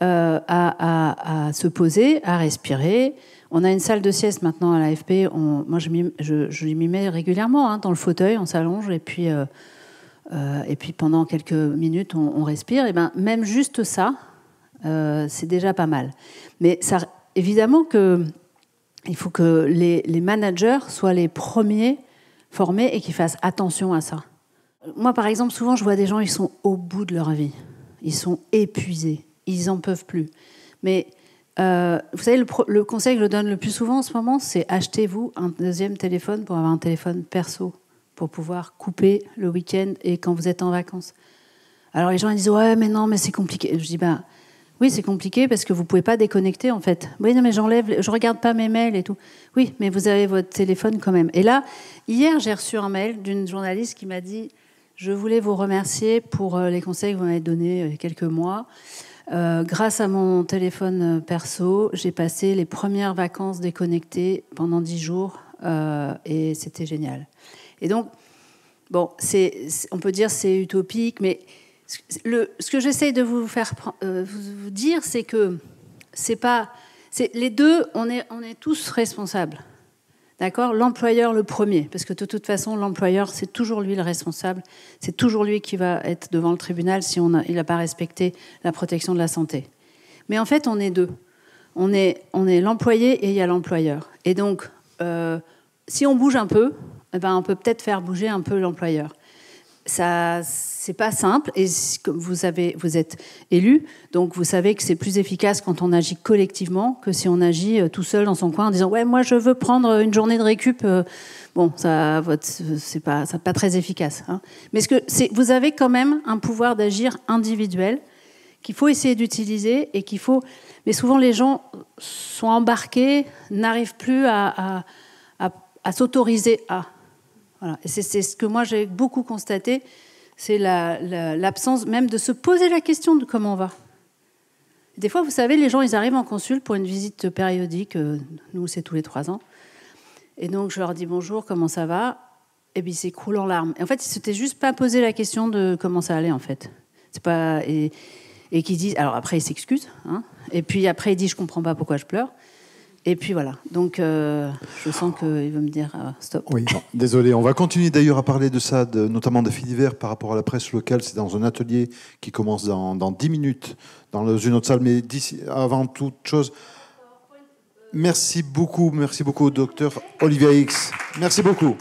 à se poser, à respirer. On a une salle de sieste maintenant à l'AFP, moi je m'y mets régulièrement, dans le fauteuil, on s'allonge, et puis pendant quelques minutes, on respire. Et même juste ça, c'est déjà pas mal. Mais ça, évidemment il faut que les managers soient les premiers formés et qu'ils fassent attention à ça. Moi, par exemple, souvent, je vois des gens, ils sont au bout de leur vie. Ils sont épuisés. Ils n'en peuvent plus. Mais vous savez, le conseil que je donne le plus souvent en ce moment, c'est achetez-vous un 2e téléphone pour avoir un téléphone perso, pour pouvoir couper le week-end et quand vous êtes en vacances. Alors les gens ils disent « Ouais, mais non, mais c'est compliqué. » Je dis « Oui, c'est compliqué parce que vous ne pouvez pas déconnecter, en fait. »« Oui, non, mais je ne regarde pas mes mails et tout. »« Oui, mais vous avez votre téléphone quand même. » Et là, hier, j'ai reçu un mail d'une journaliste qui m'a dit « Je voulais vous remercier pour les conseils que vous m'avez donnés il y a quelques mois. Grâce à mon téléphone perso, j'ai passé les premières vacances déconnectées pendant 10 jours et c'était génial. Et donc, bon, on peut dire c'est utopique, mais ce que j'essaye de vous faire vous dire, c'est que les deux, on est tous responsables. D'accord ? L'employeur le premier, parce que de toute façon, l'employeur, c'est toujours lui le responsable. C'est toujours lui qui va être devant le tribunal si il n'a pas respecté la protection de la santé. Mais en fait, on est deux. On est l'employé et il y a l'employeur. Et donc, si on bouge un peu, eh ben, on peut peut-être faire bouger un peu l'employeur. Ça, c'est pas simple. Et vous êtes élu, donc vous savez que c'est plus efficace quand on agit collectivement que si on agit tout seul dans son coin en disant ouais, moi je veux prendre une journée de récup. Bon, c'est pas très efficace. Hein. Mais vous avez quand même un pouvoir d'agir individuel qu'il faut essayer d'utiliser et qu'il faut. Mais souvent les gens sont embarqués, n'arrivent plus à s'autoriser à. Voilà. Et c'est ce que moi j'ai beaucoup constaté, c'est l'absence même de se poser la question de comment on va. Des fois, vous savez, les gens, ils arrivent en consulte pour une visite périodique. Nous, c'est tous les 3 ans. Et donc, je leur dis bonjour, comment ça va ? Et puis, ils s'écroulent en larmes. Et en fait, ils ne s'étaient juste pas posé la question de comment ça allait, en fait. C'est pas... Et qu'ils disent... Alors, après, ils s'excusent. Hein, et puis, après, ils disent, je ne comprends pas pourquoi je pleure. Et puis voilà, donc je sens qu'il veut me dire stop. Oui, non, désolé, on va continuer d'ailleurs à parler de ça, notamment des faits divers par rapport à la presse locale. C'est dans un atelier qui commence dans 10 minutes dans une autre salle. Mais avant toute chose, merci beaucoup au docteur Olivia X. Merci beaucoup.